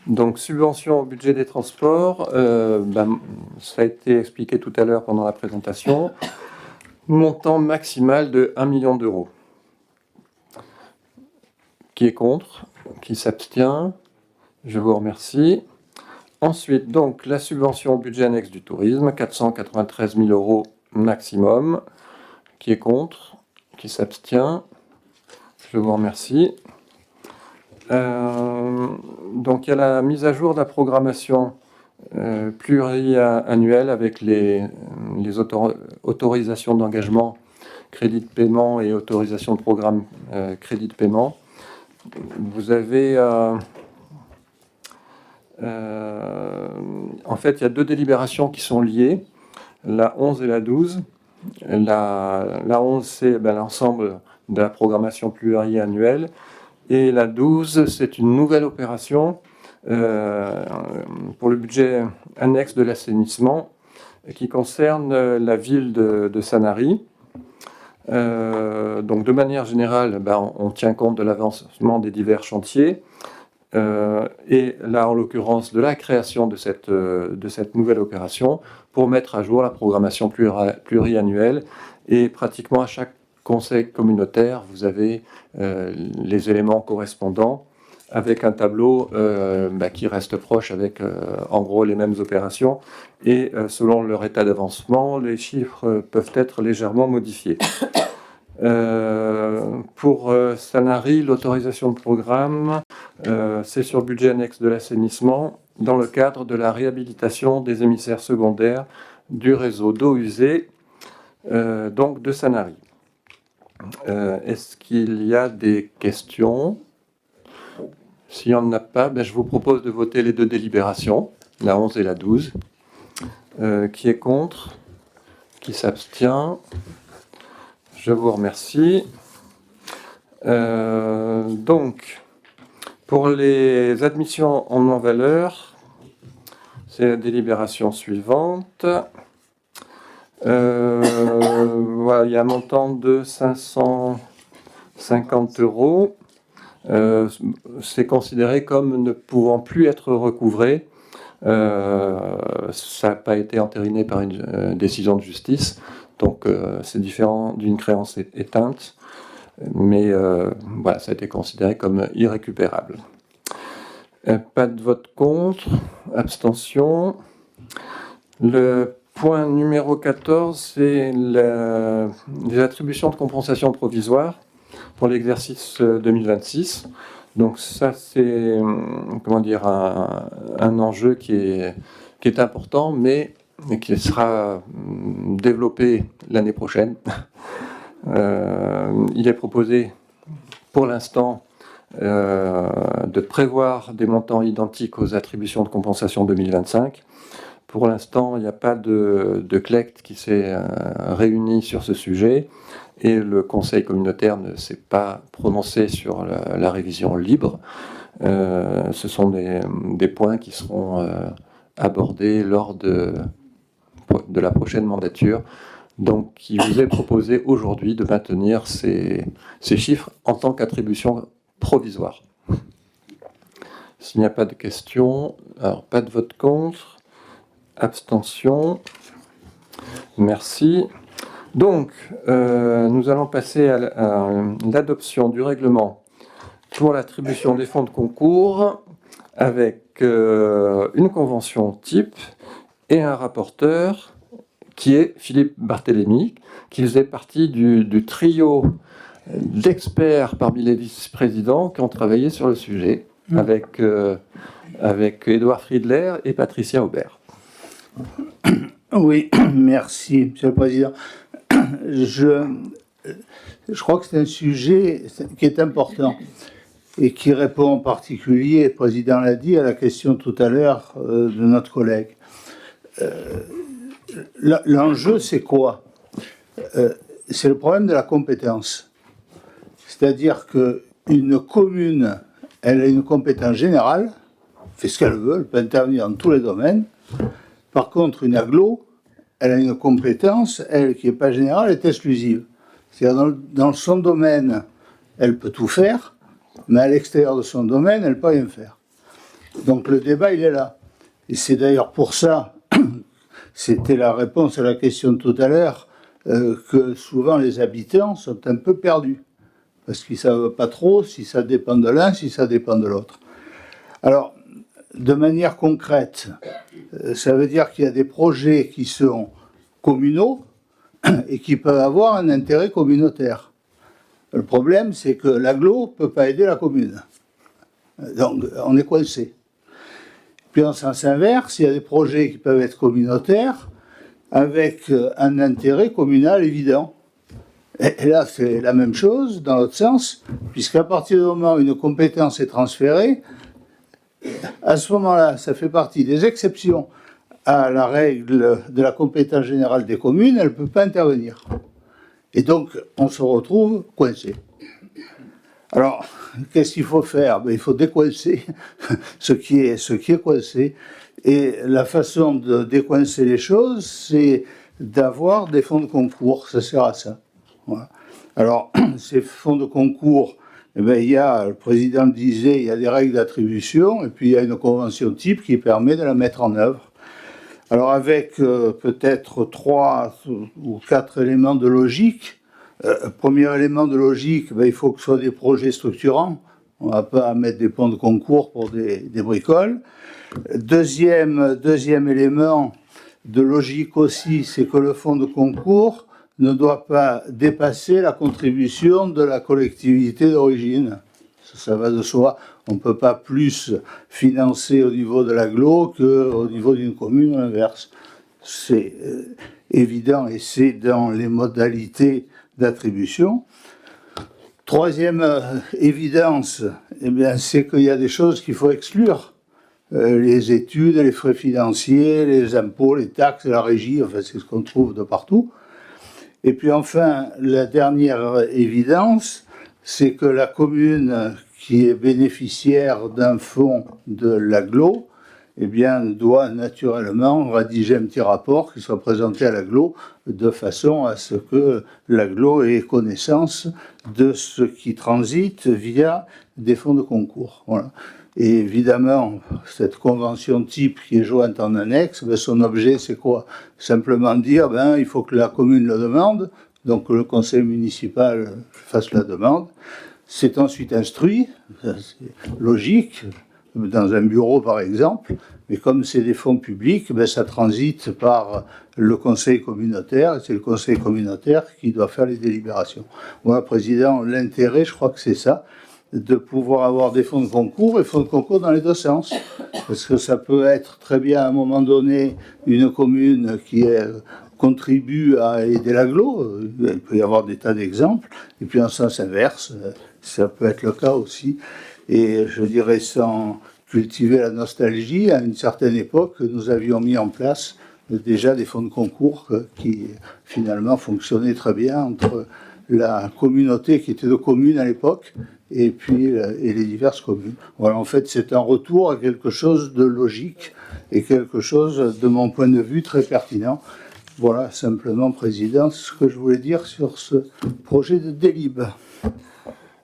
A: Donc, subvention au budget des transports, ça a été expliqué tout à l'heure pendant la présentation. Montant maximal de 1 million d'euros. Qui est contre? Qui s'abstient? Je vous remercie. Ensuite, donc, la subvention au budget annexe du tourisme, 493 000 euros maximum. Qui est contre? Qui s'abstient? Je vous remercie. Donc, il y a la mise à jour de la programmation pluriannuelle avec les autorisations d'engagement, crédit de paiement et autorisation de programme crédit de paiement. Vous avez... en fait, il y a 2 délibérations qui sont liées, la 11 et la 12. La 11, c'est l'ensemble de la programmation pluriannuelle. Et la 12, c'est une nouvelle opération pour le budget annexe de l'assainissement qui concerne la ville de Sanary. Donc, de manière générale, on tient compte de l'avancement des divers chantiers. Et là, en l'occurrence, de la création de cette nouvelle opération pour mettre à jour la programmation pluriannuelle. Et pratiquement à chaque conseil communautaire, vous avez les éléments correspondants avec un tableau qui reste proche avec en gros les mêmes opérations. Et selon leur état d'avancement, les chiffres peuvent être légèrement modifiés. Pour Sanary, l'autorisation de programme, c'est sur le budget annexe de l'assainissement dans le cadre de la réhabilitation des émissaires secondaires du réseau d'eau usée, donc de Sanary. Est-ce qu'il y a des questions? S'il n'y en a pas, je vous propose de voter les deux délibérations, la 11 et la 12. Qui est contre? Qui s'abstient? Je vous remercie. Donc, pour les admissions en non-valeur, c'est la délibération suivante. Voilà, il y a un montant de 550 €. C'est considéré comme ne pouvant plus être recouvré. Ça n'a pas été entériné par une décision de justice, donc c'est différent d'une créance éteinte, mais voilà, ça a été considéré comme irrécupérable. Pas de vote contre, abstention. Le point numéro 14, c'est les attributions de compensation provisoire pour l'exercice 2026. Donc ça, c'est un enjeu qui est important, mais qui sera développé l'année prochaine. Il est proposé, pour l'instant, de prévoir des montants identiques aux attributions de compensation 2025. Pour l'instant, il n'y a pas de CLECT qui s'est réuni sur ce sujet. Et le Conseil communautaire ne s'est pas prononcé sur la révision libre. Ce sont des points qui seront abordés lors de la prochaine mandature. Donc, il vous est proposé aujourd'hui de maintenir ces chiffres en tant qu'attribution provisoire. S'il n'y a pas de questions, alors pas de vote contre, abstention. Merci. Donc, nous allons passer à l'adoption du règlement pour l'attribution des fonds de concours avec une convention type et un rapporteur qui est Philippe Barthélémy, qui faisait partie du trio d'experts parmi les vice-présidents qui ont travaillé sur le sujet avec Édouard Friedler et Patricia Aubert.
H: Oui, merci, Monsieur le Président. Je crois que c'est un sujet qui est important et qui répond en particulier, le Président l'a dit, à la question tout à l'heure de notre collègue. L'enjeu, c'est quoi? C'est le problème de la compétence. C'est-à-dire qu'une commune, elle a une compétence générale, fait ce qu'elle veut, elle peut intervenir dans tous les domaines. Par contre, une agglo, elle a une compétence, elle, qui n'est pas générale, est exclusive. C'est-à-dire, dans son domaine, elle peut tout faire, mais à l'extérieur de son domaine, elle ne peut rien faire. Donc le débat, il est là. Et c'est d'ailleurs pour ça, c'était la réponse à la question de tout à l'heure, que souvent les habitants sont un peu perdus. Parce qu'ils ne savent pas trop si ça dépend de l'un, si ça dépend de l'autre. Alors, de manière concrète, ça veut dire qu'il y a des projets qui sont communaux et qui peuvent avoir un intérêt communautaire. Le problème, c'est que l'agglo ne peut pas aider la commune. Donc, on est coincé. Puis, en sens inverse, il y a des projets qui peuvent être communautaires avec un intérêt communal évident. Et là, c'est la même chose dans l'autre sens, puisqu'à partir du moment où une compétence est transférée, à ce moment-là, ça fait partie des exceptions à la règle de la compétence générale des communes, elle ne peut pas intervenir. Et donc, on se retrouve coincé. Alors, qu'est-ce qu'il faut faire? Il faut décoincer ce qui est coincé. Et la façon de décoincer les choses, c'est d'avoir des fonds de concours. Ça sert à ça. Voilà. Alors, ces fonds de concours, il y a, le président le disait, il y a des règles d'attribution, et puis il y a une convention type qui permet de la mettre en œuvre. Alors, avec peut-être 3 ou 4 éléments de logique. Premier élément de logique, il faut que ce soit des projets structurants. On ne va pas mettre des fonds de concours pour des bricoles. Deuxième élément de logique aussi, c'est que le fonds de concours ne doit pas dépasser la contribution de la collectivité d'origine. Ça va de soi. On ne peut pas plus financer au niveau de l'agglo qu'au niveau d'une commune, l'inverse. C'est évident et c'est dans les modalités d'attribution. Troisième évidence, eh bien, c'est qu'il y a des choses qu'il faut exclure. Les études, les frais financiers, les impôts, les taxes, la régie, enfin, c'est ce qu'on trouve de partout. Et puis enfin, la dernière évidence, c'est que la commune qui est bénéficiaire d'un fonds de l'agglo, eh bien, doit naturellement rédiger un petit rapport qui soit présenté à l'agglo de façon à ce que l'agglo ait connaissance de ce qui transite via des fonds de concours. Voilà. Et évidemment, cette convention type qui est jointe en annexe, ben son objet, c'est quoi? Simplement dire, il faut que la commune le demande, donc que le conseil municipal fasse la demande. C'est ensuite instruit, c'est logique, dans un bureau par exemple, mais comme c'est des fonds publics, ça transite par le conseil communautaire, et c'est le conseil communautaire qui doit faire les délibérations. Voilà, Président, l'intérêt, je crois que c'est ça, de pouvoir avoir des fonds de concours, et fonds de concours dans les deux sens. Parce que ça peut être très bien à un moment donné une commune qui contribue à aider l'agglo, il peut y avoir des tas d'exemples, et puis en sens inverse, ça peut être le cas aussi. Et je dirais sans cultiver la nostalgie, à une certaine époque, nous avions mis en place déjà des fonds de concours qui finalement fonctionnaient très bien entre la communauté qui était de communes à l'époque et puis et les diverses communes. Voilà, en fait, c'est un retour à quelque chose de logique et quelque chose, de mon point de vue, très pertinent. Voilà, simplement, Président, ce que je voulais dire sur ce projet de délib.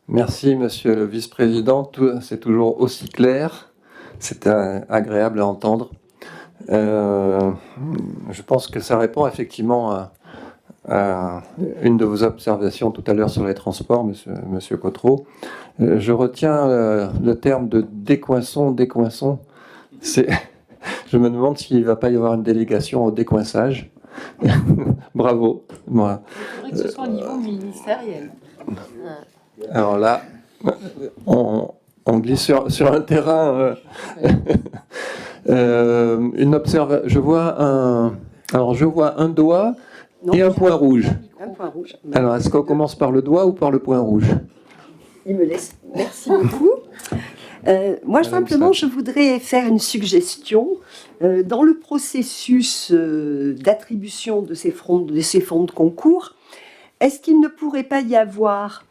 A: Merci, Monsieur le Vice-président. C'est toujours aussi clair. C'est agréable à entendre. Je pense que ça répond effectivement à une de vos observations tout à l'heure sur les transports, Monsieur Cottereau. Je retiens le terme de décoinçon. Je me demande s'il ne va pas y avoir une délégation au décoinçage. Bravo. Moi.
F: Il faudrait que ce soit au niveau ministériel.
A: Alors là, on glisse sur un terrain. Je vois un doigt et un point rouge.
C: Un point rouge.
A: Alors, est-ce qu'on commence par le doigt ou par le point rouge?
C: Il me laisse. Merci beaucoup. Moi, simplement, je voudrais faire une suggestion. Dans le processus d'attribution de ces fonds de concours, est-ce qu'il ne pourrait pas y avoir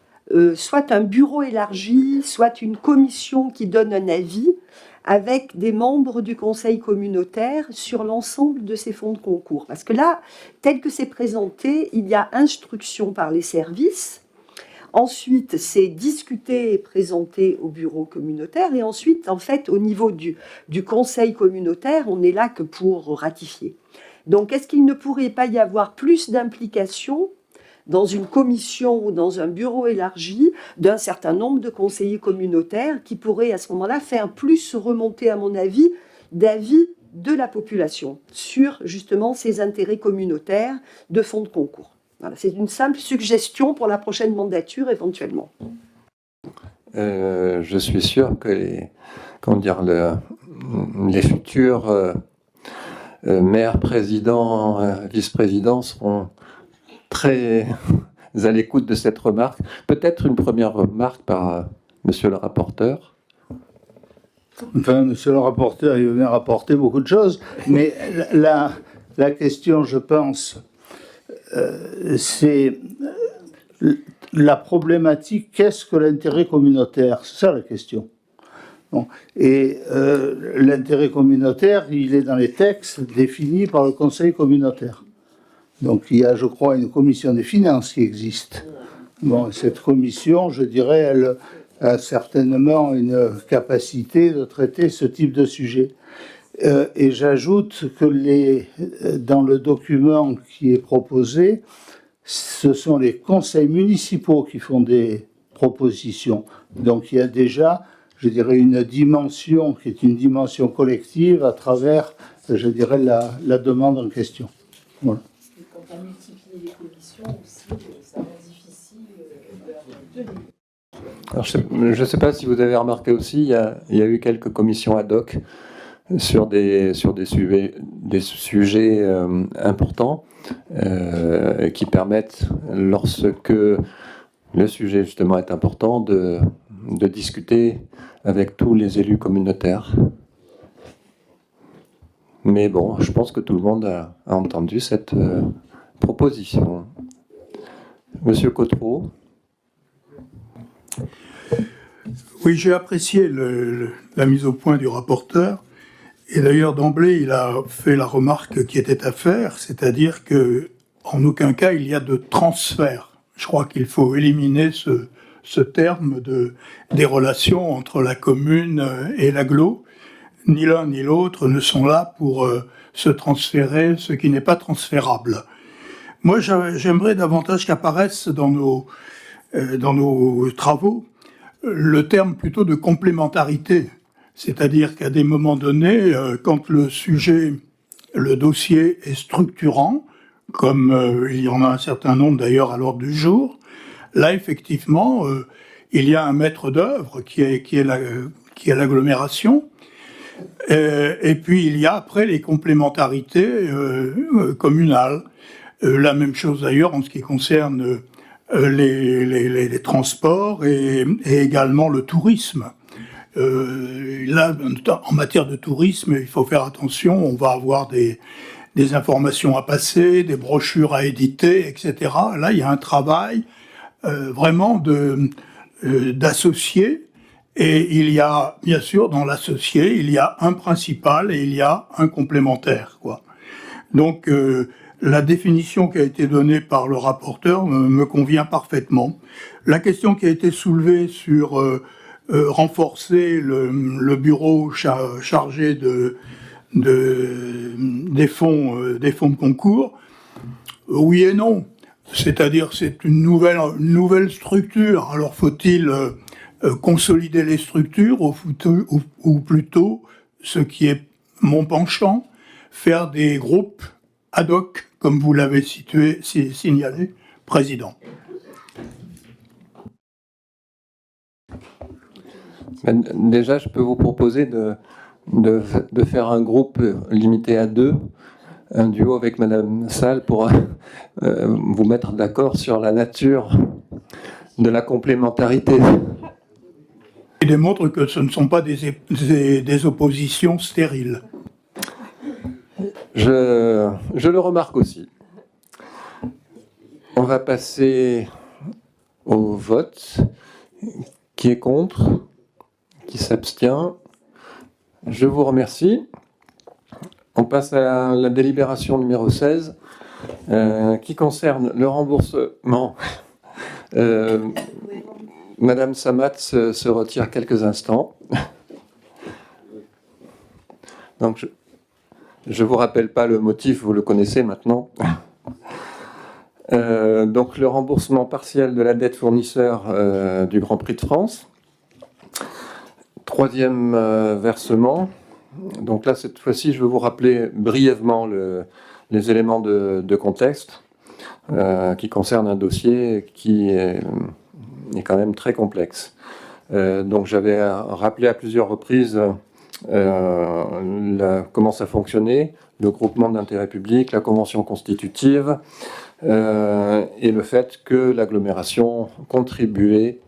C: soit un bureau élargi, soit une commission qui donne un avis avec des membres du conseil communautaire sur l'ensemble de ces fonds de concours? Parce que là, tel que c'est présenté, il y a instruction par les services. Ensuite, c'est discuté et présenté au bureau communautaire. Et ensuite, en fait, au niveau du conseil communautaire, on n'est là que pour ratifier. Donc, est-ce qu'il ne pourrait pas y avoir plus d'implication dans une commission ou dans un bureau élargi d'un certain nombre de conseillers communautaires qui pourraient à ce moment-là faire plus remonter, à mon avis, d'avis de la population sur justement ces intérêts communautaires de fonds de concours. Voilà, c'est une simple suggestion pour la prochaine mandature éventuellement.
A: Je suis sûr que les futurs maires, présidents, vice-présidents seront très à l'écoute de cette remarque. Peut-être une première remarque par monsieur le rapporteur.
H: Enfin, monsieur le rapporteur, il vient rapporter beaucoup de choses, mais la question, je pense, c'est la problématique, qu'est-ce que l'intérêt communautaire? C'est ça la question. Bon. Et l'intérêt communautaire, il est dans les textes définis par le conseil communautaire. Donc il y a, je crois, une commission des finances qui existe. Bon, cette commission, je dirais, elle a certainement une capacité de traiter ce type de sujet. Et j'ajoute que dans le document qui est proposé, ce sont les conseils municipaux qui font des propositions. Donc il y a déjà, je dirais, une dimension qui est une dimension collective à travers, je dirais, la demande en question. Voilà.
F: Quand on multiplie les commissions aussi, ça rend difficile de
A: Alors, je ne sais pas si vous avez remarqué aussi, il y a eu quelques commissions ad hoc sur des sujets importants qui permettent, lorsque le sujet justement est important, de discuter avec tous les élus communautaires. Mais bon, je pense que tout le monde a entendu cette proposition. Monsieur Cotreau.
E: Oui, j'ai apprécié la mise au point du rapporteur. Et d'ailleurs, d'emblée, il a fait la remarque qui était à faire, c'est-à-dire que en aucun cas il y a de transfert. Je crois qu'il faut éliminer ce terme des relations entre la commune et l'agglo. Ni l'un ni l'autre ne sont là pour se transférer ce qui n'est pas transférable. Moi, j'aimerais davantage qu'apparaisse dans nos travaux le terme plutôt de complémentarité. C'est-à-dire qu'à des moments donnés, quand le dossier est structurant, comme il y en a un certain nombre d'ailleurs à l'ordre du jour, là effectivement, il y a un maître d'œuvre qui est l'agglomération, et puis il y a après les complémentarités communales. La même chose d'ailleurs en ce qui concerne les transports et également le tourisme. Là, en matière de tourisme, il faut faire attention, on va avoir des informations à passer, des brochures à éditer, etc. Là, il y a un travail vraiment d'associés, et il y a, bien sûr, dans l'associé, il y a un principal et il y a un complémentaire, quoi. Donc, la définition qui a été donnée par le rapporteur me convient parfaitement. La question qui a été soulevée sur renforcer le bureau chargé des fonds de concours, oui et non. C'est-à-dire c'est une nouvelle structure. Alors faut-il consolider les structures ou plutôt, ce qui est mon penchant, faire des groupes ad hoc, comme vous l'avez signalé, Président.
A: Déjà, je peux vous proposer de faire un groupe limité à 2, un duo avec Madame Salle pour vous mettre d'accord sur la nature de la complémentarité.
E: Il démontre que ce ne sont pas des oppositions stériles.
A: Je le remarque aussi. On va passer au vote. Qui est contre ? Qui s'abstient ? Je vous remercie. On passe à la délibération numéro 16, qui concerne le remboursement. Madame Samat se retire quelques instants. Donc, je ne vous rappelle pas le motif, vous le connaissez maintenant. Donc, le remboursement partiel de la dette fournisseur du Grand Prix de France. Troisième versement. Donc là, cette fois-ci, je vais vous rappeler brièvement les éléments de contexte qui concernent un dossier qui est quand même très complexe. Donc j'avais rappelé à plusieurs reprises comment ça fonctionnait, le groupement d'intérêt public, la convention constitutive, et le fait que l'agglomération contribuait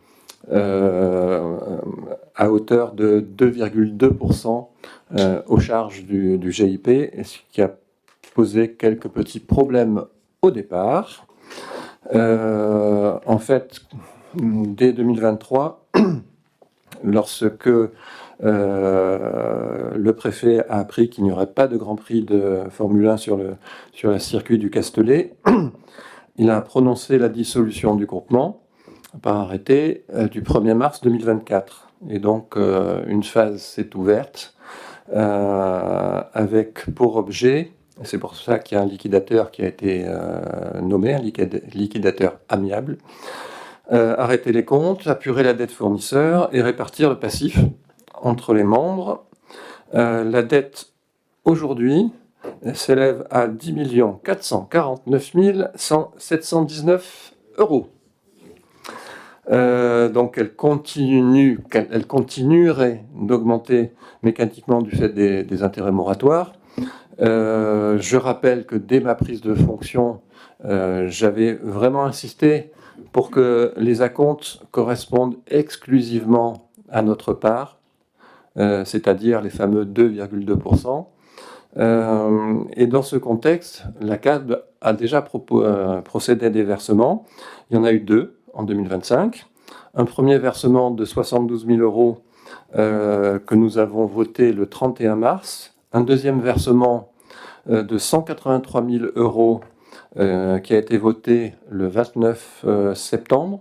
A: à hauteur de 2,2% aux charges du GIP, ce qui a posé quelques petits problèmes au départ. En fait, dès 2023, lorsque le préfet a appris qu'il n'y aurait pas de Grand Prix de Formule 1 sur le circuit du Castellet, il a prononcé la dissolution du groupement par arrêté du 1er mars 2024. Et donc, une phase s'est ouverte avec pour objet, c'est pour ça qu'il y a un liquidateur qui a été nommé, un liquidateur amiable, arrêter les comptes, apurer la dette fournisseur et répartir le passif entre les membres. La dette, aujourd'hui, s'élève à 10 449 719 €. Donc elle continuerait d'augmenter mécaniquement du fait des intérêts moratoires. Je rappelle que dès ma prise de fonction, j'avais vraiment insisté pour que les acomptes correspondent exclusivement à notre part, c'est-à-dire les fameux 2,2%. Et dans ce contexte, la CADB a déjà procédé à des versements. Il y en a eu 2 en 2025. Un premier versement de 72 000 euros que nous avons voté le 31 mars. Un deuxième versement de 183 000 euros qui a été voté le 29 septembre.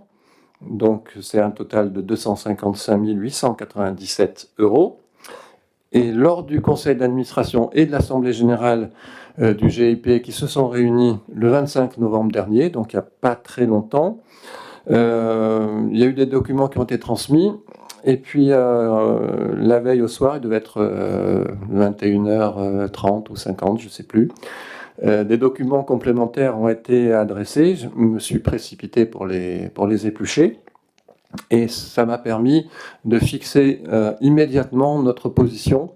A: Donc c'est un total de 255 897 euros. Et lors du conseil d'administration et de l'assemblée générale du GIP qui se sont réunis le 25 novembre dernier, donc il n'y a pas très longtemps, il y a eu des documents qui ont été transmis. Et puis la veille au soir, il devait être 21h30 ou 50, je ne sais plus. Des documents complémentaires ont été adressés. Je me suis précipité pour les éplucher. Et ça m'a permis de fixer immédiatement notre position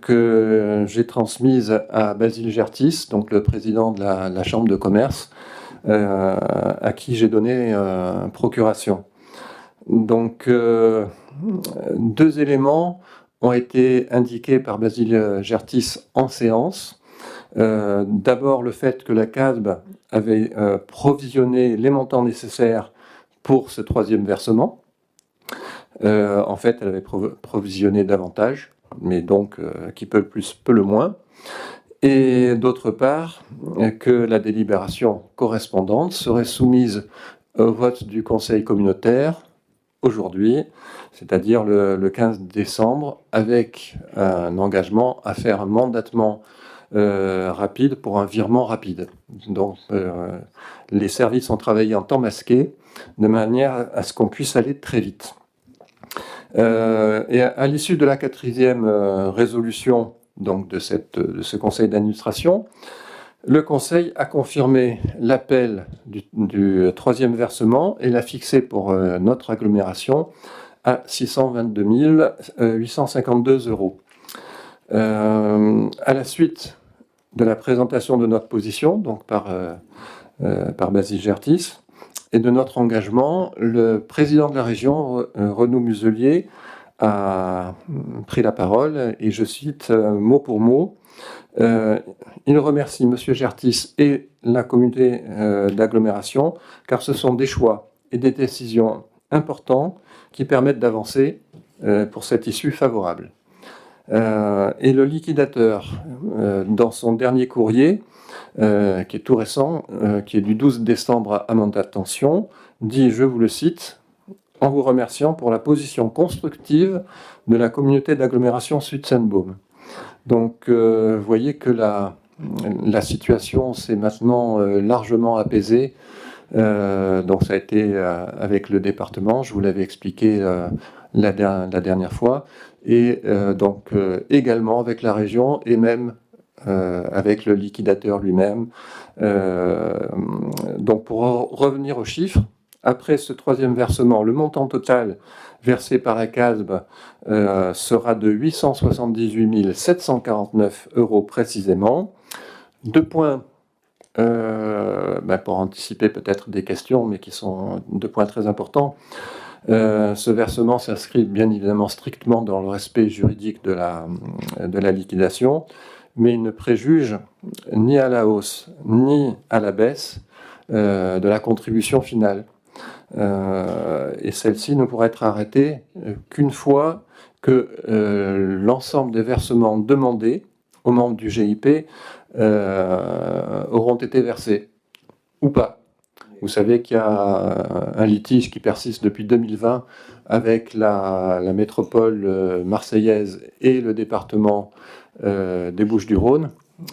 A: que j'ai transmise à Basile Gertis, donc le président de la Chambre de commerce, à qui j'ai donné procuration. Donc, 2 éléments ont été indiqués par Basile Gertis en séance. D'abord, le fait que la CADB avait provisionné les montants nécessaires pour ce 3e versement. En fait, elle avait provisionné davantage, mais donc qui peut le plus, peut le moins. Et d'autre part, que la délibération correspondante serait soumise au vote du Conseil communautaire aujourd'hui, c'est-à-dire le 15 décembre, avec un engagement à faire un mandatement rapide pour un virement rapide. Donc, les services ont travaillé en temps masqué, de manière à ce qu'on puisse aller très vite. Et à l'issue de la 4e résolution donc de ce conseil d'administration, le conseil a confirmé l'appel du 3e versement et l'a fixé pour notre agglomération à 622 852 euros. À la suite de la présentation de notre position, donc par Basile Gertis, et de notre engagement, le président de la région, Renaud Muselier, a pris la parole, et je cite mot pour mot. Il remercie M. Gertis et la communauté d'agglomération, car ce sont des choix et des décisions importants qui permettent d'avancer pour cette issue favorable. Et le liquidateur, dans son dernier courrier, qui est tout récent, qui est du 12 décembre à mon attention, dit, je vous le cite, en vous remerciant pour la position constructive de la communauté d'agglomération Sud-Seine-Baume. Donc, vous voyez que la situation s'est maintenant largement apaisée. Donc, ça a été avec le département, je vous l'avais expliqué la dernière fois, et donc également avec la région et même avec le liquidateur lui-même. Donc, pour revenir aux chiffres, après ce 3e versement, le montant total versé par la CASB sera de 878 749 euros précisément. 2 points pour anticiper peut-être des questions, mais qui sont 2 points très importants. Ce versement s'inscrit bien évidemment strictement dans le respect juridique de la liquidation, mais il ne préjuge ni à la hausse ni à la baisse de la contribution finale. Et celle-ci ne pourra être arrêtée qu'une fois que l'ensemble des versements demandés aux membres du GIP auront été versés, ou pas. Vous savez qu'il y a un litige qui persiste depuis 2020 avec la métropole marseillaise et le département des Bouches-du-Rhône,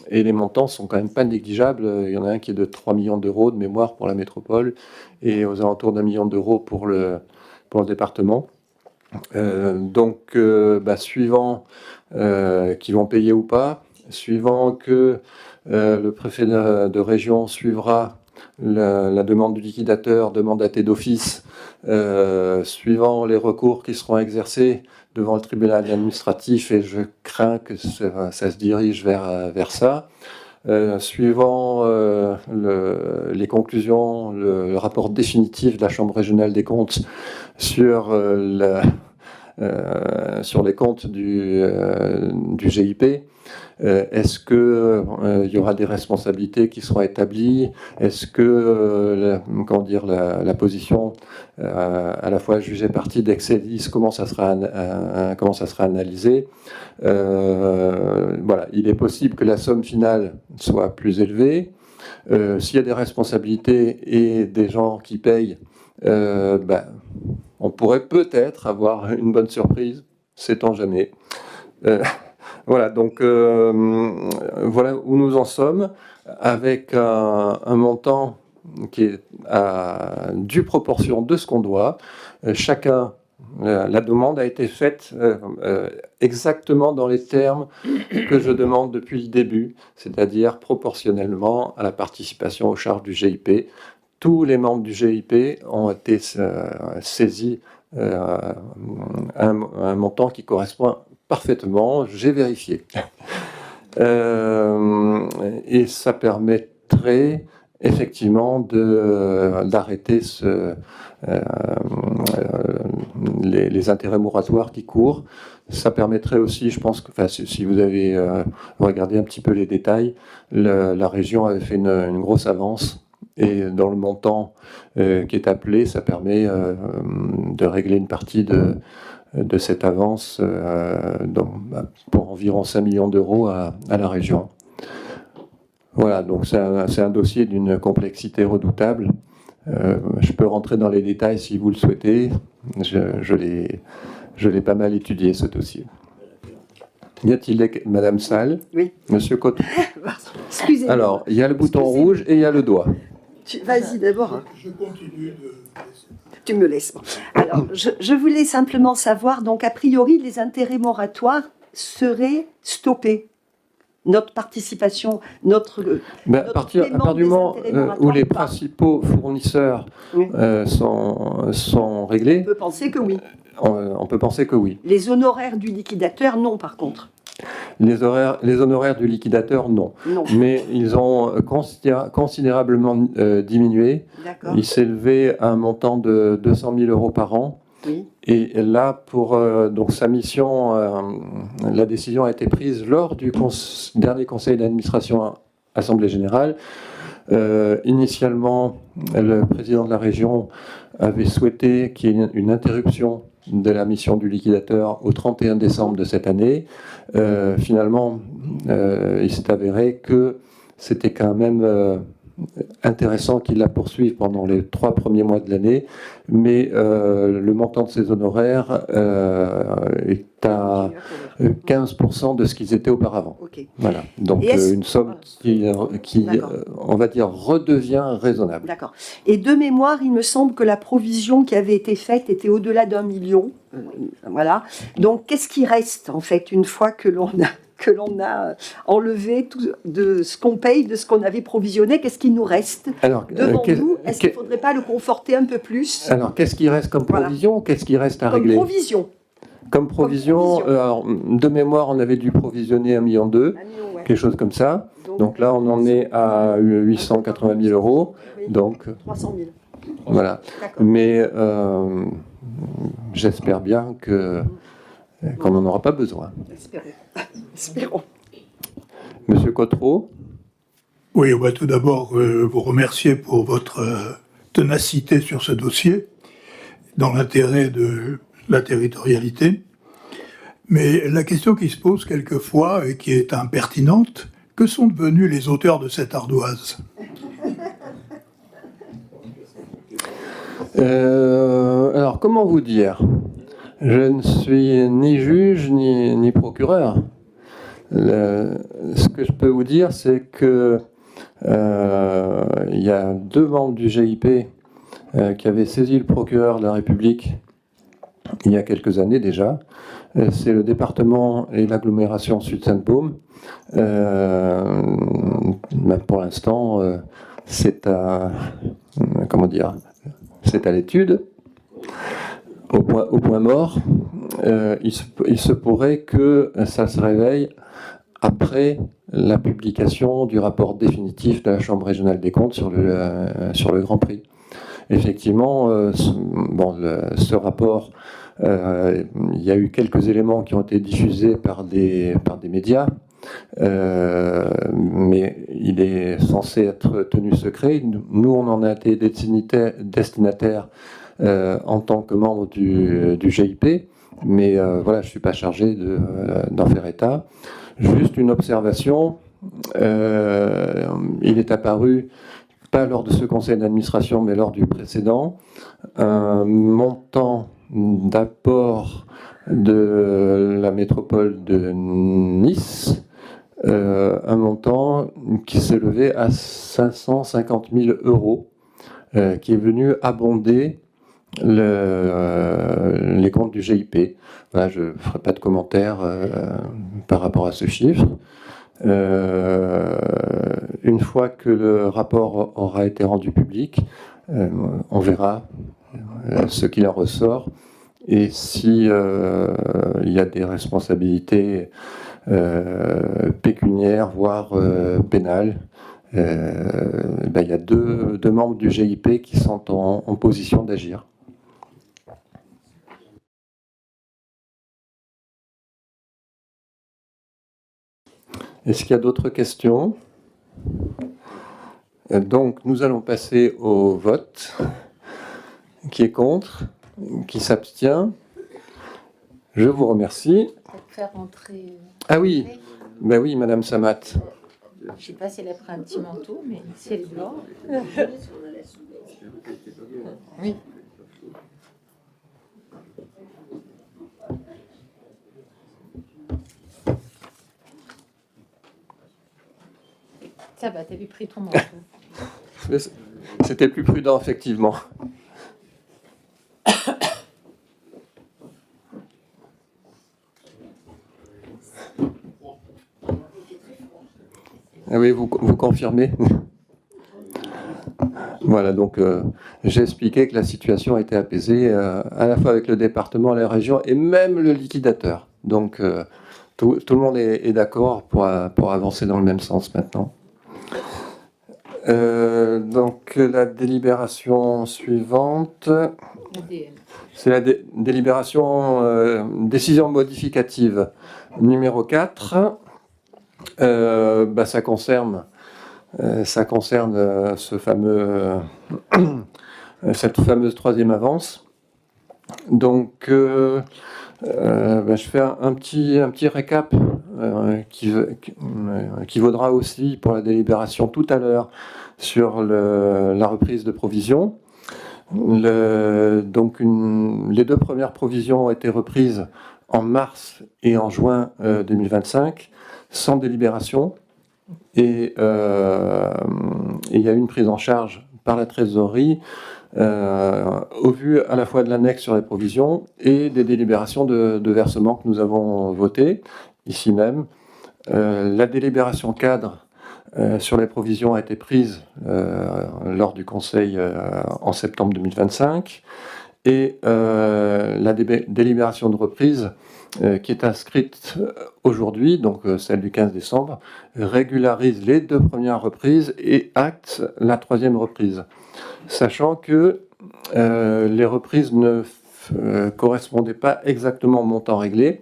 A: et les montants sont quand même pas négligeables. Il y en a un qui est de 3 millions d'euros de mémoire pour la métropole et aux alentours d'1 million d'euros pour le département. Donc, suivant qu'ils vont payer ou pas, suivant que le préfet de région suivra la demande du liquidateur, mandatée d'office, suivant les recours qui seront exercés devant le tribunal administratif, et je crains que ça se dirige vers ça. Suivant les conclusions, le rapport définitif de la Chambre régionale des comptes sur les comptes du GIP, est-ce qu'il y aura des responsabilités qui seront établies? Est-ce que la position à la fois jugée partie d'Excelis, comment ça sera analysé? Voilà, il est possible que la somme finale soit plus élevée. S'il y a des responsabilités et des gens qui payent, on pourrait peut-être avoir une bonne surprise, sait-on jamais. Voilà, donc voilà où nous en sommes, avec un montant qui est à due proportion de ce qu'on doit. Chacun, la demande a été faite exactement dans les termes que je demande depuis le début, c'est-à-dire proportionnellement à la participation aux charges du GIP. Tous les membres du GIP ont été saisis un montant qui correspond parfaitement, j'ai vérifié. Et ça permettrait effectivement d'arrêter les intérêts moratoires qui courent. Ça permettrait aussi, je pense que si vous avez regardé un petit peu les détails, la région avait fait une grosse avance. Et dans le montant qui est appelé, ça permet de régler une partie de cette avance pour environ 5 millions d'euros à la région. Voilà, donc c'est un dossier d'une complexité redoutable. Je peux rentrer dans les détails si vous le souhaitez. Je l'ai pas mal étudié, ce dossier. Y a-t-il Madame Salle?
C: Oui.
A: Monsieur Coton?
C: Excusez-moi.
A: Alors, il y a le bouton rouge et il y a le doigt.
C: Vas-y d'abord.
E: Je continue de...
C: Tu me laisses. Alors, je voulais simplement savoir, donc a priori, les intérêts moratoires seraient stoppés. Notre participation,
A: à partir du moment où les principaux fournisseurs sont réglés,
C: on peut penser que oui.
A: On peut penser que oui.
C: Les honoraires du liquidateur, non, par contre.
A: Les honoraires du liquidateur, non.
C: Non.
A: Mais ils ont considérablement diminué.
C: D'accord.
A: Ils s'élevaient à un montant de 200 000 euros par an.
C: Oui.
A: Et là, pour donc sa mission, la décision a été prise lors du dernier conseil d'administration Assemblée Générale. Initialement, le président de la région avait souhaité qu'il y ait une interruption de la mission du liquidateur au 31 décembre de cette année. Finalement, il s'est avéré que c'était quand même intéressant qu'il la poursuive pendant les 3 premiers mois de l'année, mais le montant de ses honoraires est à 15% de ce qu'ils étaient auparavant.
C: Okay.
A: Voilà. Donc une somme qui on va dire, redevient raisonnable.
C: D'accord. Et de mémoire, il me semble que la provision qui avait été faite était au-delà d'1 million. Voilà. Donc, qu'est-ce qui reste, en fait, une fois que l'on a enlevé tout de ce qu'on paye, de ce qu'on avait provisionné, qu'est-ce qui nous reste devant nous? Est-ce qu'il ne faudrait pas le conforter un peu plus?
A: Alors, qu'est-ce qui reste comme provision? Qu'est-ce qui reste à régler? Comme provision, alors, de mémoire, on avait dû provisionner 1,2 million, quelque chose comme ça. Donc là, on en est à 880 000 euros. Donc,
C: 300 000.
A: Voilà. Mais j'espère bien qu'on n'en aura pas besoin.
C: Espérons.
A: Monsieur Cotreau?
E: Oui, on va tout d'abord vous remercier pour votre ténacité sur ce dossier, dans l'intérêt de la territorialité. Mais la question qui se pose quelquefois et qui est impertinente, que sont devenus les auteurs de cette ardoise?
A: Alors, comment vous dire? Je ne suis ni juge ni procureur. Ce que je peux vous dire, c'est que il y a 2 membres du GIP qui avaient saisi le procureur de la République il y a quelques années déjà. C'est le département et l'agglomération Sud-Sainte-Baume. Pour l'instant, c'est à, comment dire, c'est à l'étude. Au point mort, il se pourrait que ça se réveille après la publication du rapport définitif de la Chambre régionale des comptes sur le Grand Prix. Effectivement, ce rapport, il y a eu quelques éléments qui ont été diffusés par des médias, mais il est censé être tenu secret. Nous, on en a été destinataires en tant que membre du GIP, mais voilà, je ne suis pas chargé d'en faire état. Juste une observation, il est apparu, pas lors de ce conseil d'administration, mais lors du précédent, un montant d'apport de la métropole de Nice, un montant qui s'élevait à 550 000 €, qui est venu abonder les comptes du GIP. Voilà, je ne ferai pas de commentaire par rapport à ce chiffre. Une fois que le rapport aura été rendu public, on verra ce qu'il en ressort et si il y a des responsabilités pécuniaires, voire pénales. Il y a deux membres du GIP qui sont en position d'agir. Est-ce qu'il y a d'autres questions? Donc, nous allons passer au vote. Qui est contre? Qui s'abstient? Je vous remercie.
I: Faire rentrer.
A: Ah oui, ben oui, Madame Samat.
I: Je ne sais pas si elle a pris un petit manteau, mais si elle est dehors. Oui. Ça va, t'avais pris ton manteau.
A: C'était plus prudent, effectivement. Ah oui, vous confirmez? Voilà, donc j'ai expliqué que la situation a été apaisée à la fois avec le département, la région et même le liquidateur. Donc tout le monde est d'accord pour avancer dans le même sens maintenant. Donc la délibération suivante, c'est la délibération décision modificative numéro 4. Ça concerne cette fameuse troisième avance. Donc, je fais un petit récap qui vaudra aussi pour la délibération tout à l'heure sur la reprise de provisions. Les deux premières provisions ont été reprises en mars et en juin 2025, sans délibération. Et il y a eu une prise en charge par la trésorerie au vu à la fois de l'annexe sur les provisions et des délibérations de versement que nous avons votées ici même. La délibération cadre sur les provisions a été prise lors du Conseil en septembre 2025 et la délibération de reprise qui est inscrite aujourd'hui, donc celle du 15 décembre, régularise les deux premières reprises et acte la troisième reprise. Sachant que les reprises ne correspondaient pas exactement au montant réglé.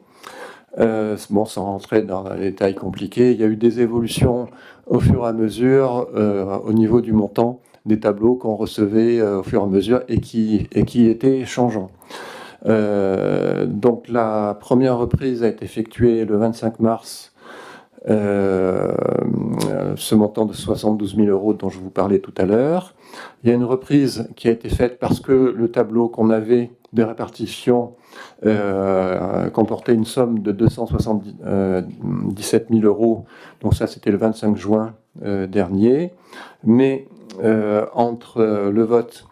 A: Sans rentrer dans les détails compliqués, il y a eu des évolutions au fur et à mesure au niveau du montant des tableaux qu'on recevait au fur et à mesure et qui étaient changeants. Donc la première reprise a été effectuée le 25 mars, ce montant de 72 000 € dont je vous parlais tout à l'heure. Il y a une reprise qui a été faite parce que le tableau qu'on avait de répartition comportait une somme de 277 000 €, donc ça c'était le 25 juin dernier, mais entre le vote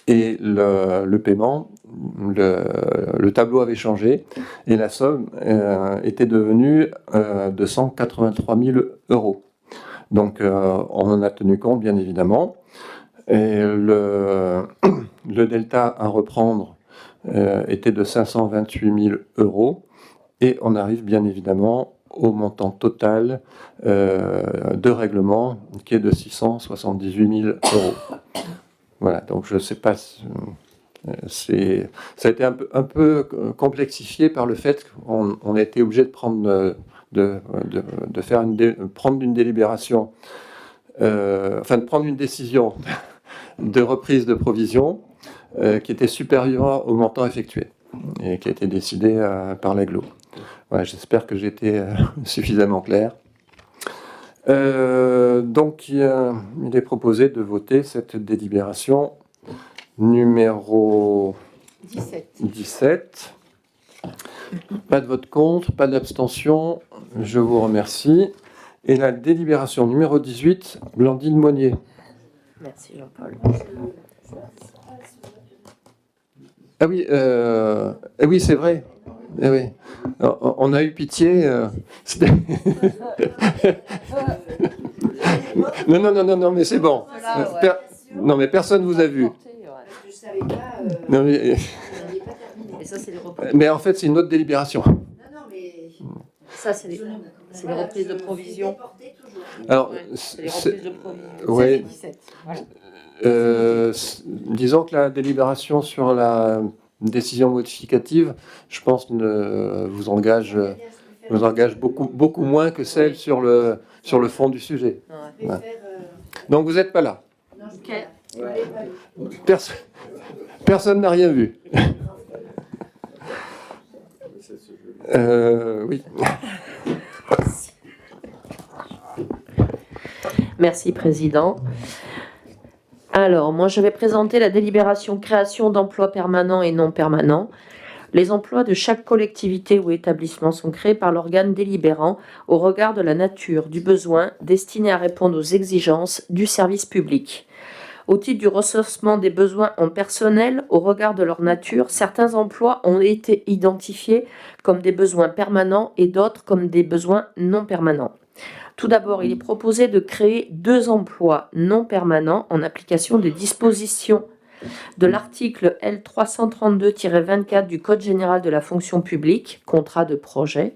A: et le paiement, le tableau avait changé et la somme était devenue de 183 000 €. Donc, on en a tenu compte, bien évidemment. Et le delta à reprendre était de 528 000 euros. Et on arrive, bien évidemment, au montant total de règlement, qui est de 678 000 euros. Voilà, donc je ne sais pas... ça a été un peu complexifié par le fait qu'on a été obligé de prendre, prendre une délibération, de prendre une décision de reprise de provision qui était supérieure au montant effectué et qui a été décidé par l'AGLO. Voilà, j'espère que j'ai été suffisamment clair. Donc, il est proposé de voter cette délibération numéro 17. Pas de vote contre, pas d'abstention. Je vous remercie. Et la délibération numéro 18, Blandine Monnier.
D: Merci Jean-Paul.
A: Ah oui, oui, c'est vrai. Eh oui. On a eu pitié. Non, mais c'est bon. Non, mais personne vous a vu.
I: Je savais pas.
A: Non, mais...
D: Et ça, c'est les reprises.
A: mais en fait, c'est une autre délibération.
I: Non, mais.
D: Ça, c'est les reprises de provision.
A: Alors,
D: C'est les reprises de provision.
A: ouais.
I: 17. Voilà.
A: Disons que la délibération sur la décision modificative, je pense, vous engage beaucoup moins que celle sur le fond du sujet. Ouais. Donc vous n'êtes pas là.
D: Ok.
A: Personne n'a rien vu. Oui.
D: Merci, Président. Alors, moi, je vais présenter la délibération création d'emplois permanents et non permanents. Les emplois de chaque collectivité ou établissement sont créés par l'organe délibérant au regard de la nature du besoin destiné à répondre aux exigences du service public. Au titre du recensement des besoins en personnel, au regard de leur nature, certains emplois ont été identifiés comme des besoins permanents et d'autres comme des besoins non permanents. Tout d'abord, il est proposé de créer 2 emplois non permanents en application des dispositions de l'article L332-24 du Code général de la fonction publique, contrat de projet,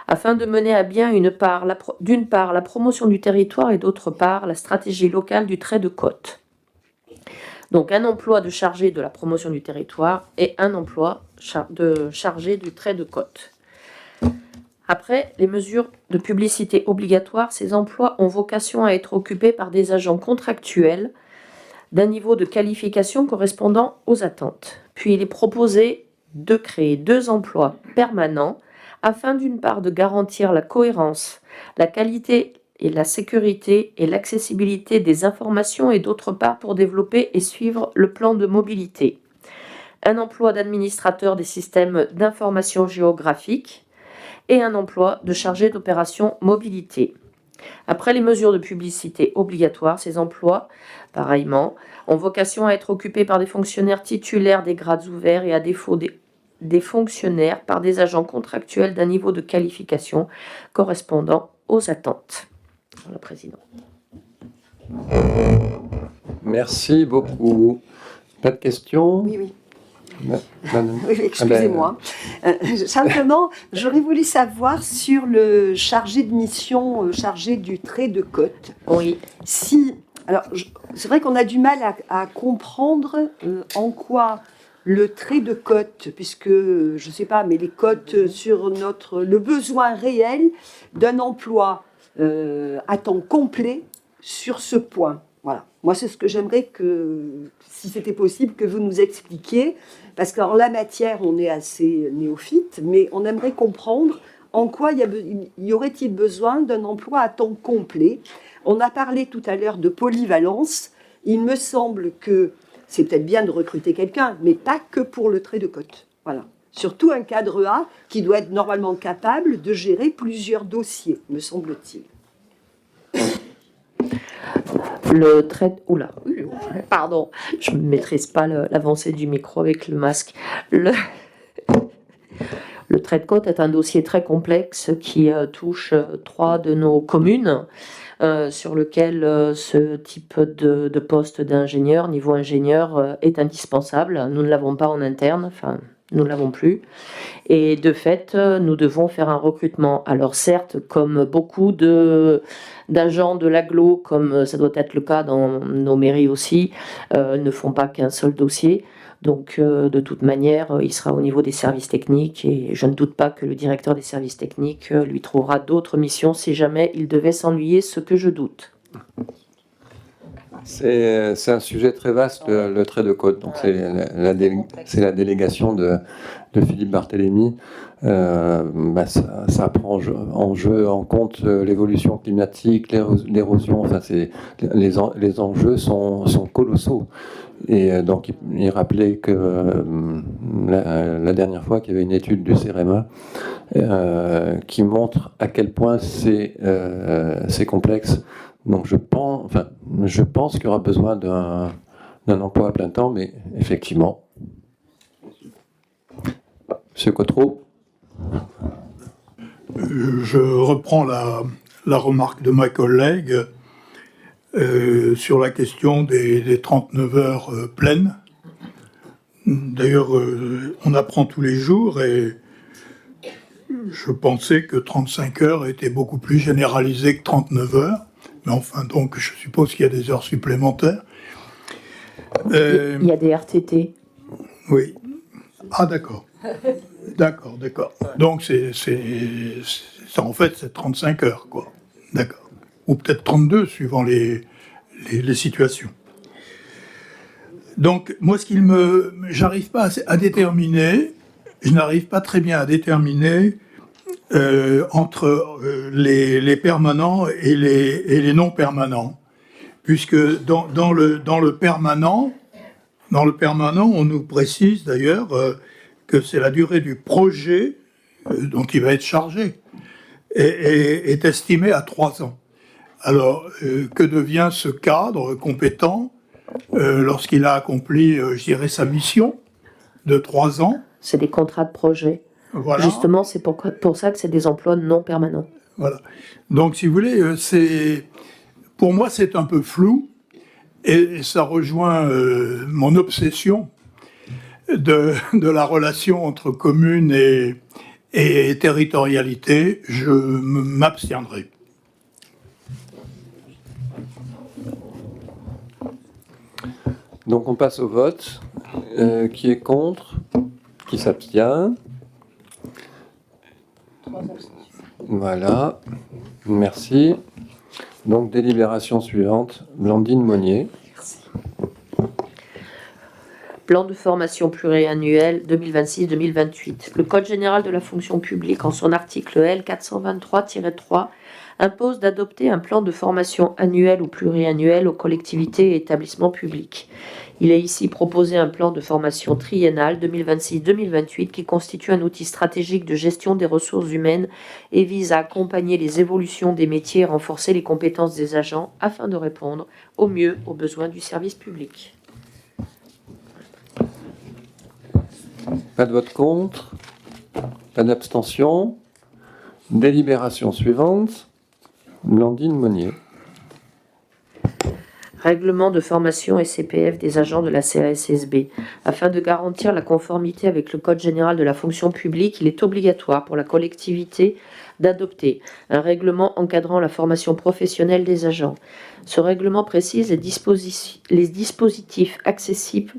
D: afin de mener à bien d'une part la promotion du territoire et d'autre part la stratégie locale du trait de côte. Donc un emploi de chargé de la promotion du territoire et un emploi de chargé du trait de côte. Après, les mesures de publicité obligatoires, ces emplois ont vocation à être occupés par des agents contractuels d'un niveau de qualification correspondant aux attentes. Puis il est proposé de créer 2 emplois permanents afin d'une part de garantir la cohérence, la qualité et la sécurité et l'accessibilité des informations et d'autre part pour développer et suivre le plan de mobilité. Un emploi d'administrateur des systèmes d'information géographique et un emploi de chargé d'opération mobilité. Après les mesures de publicité obligatoires, ces emplois, pareillement, ont vocation à être occupés par des fonctionnaires titulaires des grades ouverts et à défaut des fonctionnaires par des agents contractuels d'un niveau de qualification correspondant aux attentes. Voilà, Président.
A: Merci beaucoup. Pas de questions ?
C: Oui.
A: Madame.
C: Oui, excusez-moi. Simplement, j'aurais voulu savoir sur le chargé de mission, chargé du trait de côte.
D: Oui.
C: Alors, c'est vrai qu'on a du mal à comprendre en quoi le trait de côte, puisque, je ne sais pas, mais les côtes sur le besoin réel d'un emploi à temps complet sur ce point. Voilà. Moi, c'est ce que j'aimerais que, si c'était possible, que vous nous expliquiez. Parce qu'en la matière, on est assez néophyte, mais on aimerait comprendre en quoi y aurait-il besoin d'un emploi à temps complet. On a parlé tout à l'heure de polyvalence. Il me semble que c'est peut-être bien de recruter quelqu'un, mais pas que pour le trait de côte. Voilà. Surtout un cadre A qui doit être normalement capable de gérer plusieurs dossiers, me semble-t-il.
D: Le trait... Oula, pardon, je ne maîtrise pas l'avancée du micro avec le masque. Le Le trait de côte est un dossier très complexe qui touche 3 de nos communes, sur lequel ce type de poste d'ingénieur, niveau ingénieur, est indispensable. Nous ne l'avons pas en interne, enfin, nous ne l'avons plus. Et de fait, nous devons faire un recrutement. Alors certes, comme beaucoup d'agents de l'agglo, comme ça doit être le cas dans nos mairies aussi, ne font pas qu'un seul dossier. Donc de toute manière, il sera au niveau des services techniques et je ne doute pas que le directeur des services techniques lui trouvera d'autres missions si jamais il devait s'ennuyer, ce que je doute.
A: C'est un sujet très vaste, le trait de côte. Donc c'est la délégation de Philippe Barthélémy. Ça prend en compte l'évolution climatique, l'érosion. Enfin, les enjeux sont colossaux. Et donc il rappelait que la dernière fois qu'il y avait une étude du CEREMA qui montre à quel point c'est complexe. Donc je pense qu'il y aura besoin d'un emploi à plein temps, mais effectivement. Monsieur Cotreau.
E: Je reprends la remarque de ma collègue sur la question des 39 heures pleines. D'ailleurs, on apprend tous les jours et je pensais que 35 heures était beaucoup plus généralisé que 39 heures. Mais enfin, donc, je suppose qu'il y a des heures supplémentaires.
D: Il y a des RTT.
E: Oui. Ah, d'accord. D'accord. Donc, en fait, c'est 35 heures, quoi. D'accord. Ou peut-être 32, suivant les situations. Donc, moi, j'arrive pas à déterminer, je n'arrive pas très bien à déterminer entre les permanents et les non permanents, puisque dans le permanent, on nous précise d'ailleurs que c'est la durée du projet dont il va être chargé est estimée à 3 ans. Alors, que devient ce cadre compétent lorsqu'il a accompli, je dirais, sa mission de 3 ans?
D: C'est des contrats de projet. Voilà. Justement, c'est pour ça que c'est des emplois non permanents.
E: Voilà. Donc, si vous voulez, pour moi, c'est un peu flou, et ça rejoint mon obsession de la relation entre commune et territorialité. Je m'abstiendrai.
A: Donc, on passe au vote. Qui est contre? Qui s'abstient? Voilà, merci. Donc, délibération suivante, Blandine Monnier.
D: Plan de formation pluriannuel 2026-2028. Le Code général de la fonction publique, en son article L 423-3, impose d'adopter un plan de formation annuel ou pluriannuel aux collectivités et établissements publics. Il est ici proposé un plan de formation triennal 2026-2028 qui constitue un outil stratégique de gestion des ressources humaines et vise à accompagner les évolutions des métiers et renforcer les compétences des agents afin de répondre au mieux aux besoins du service public.
A: Pas de vote contre, pas d'abstention. Délibération suivante, Blandine Monnier.
D: Règlement de formation et CPF des agents de la CASSB. Afin de garantir la conformité avec le Code général de la fonction publique, il est obligatoire pour la collectivité d'adopter un règlement encadrant la formation professionnelle des agents. Ce règlement précise les dispositifs accessibles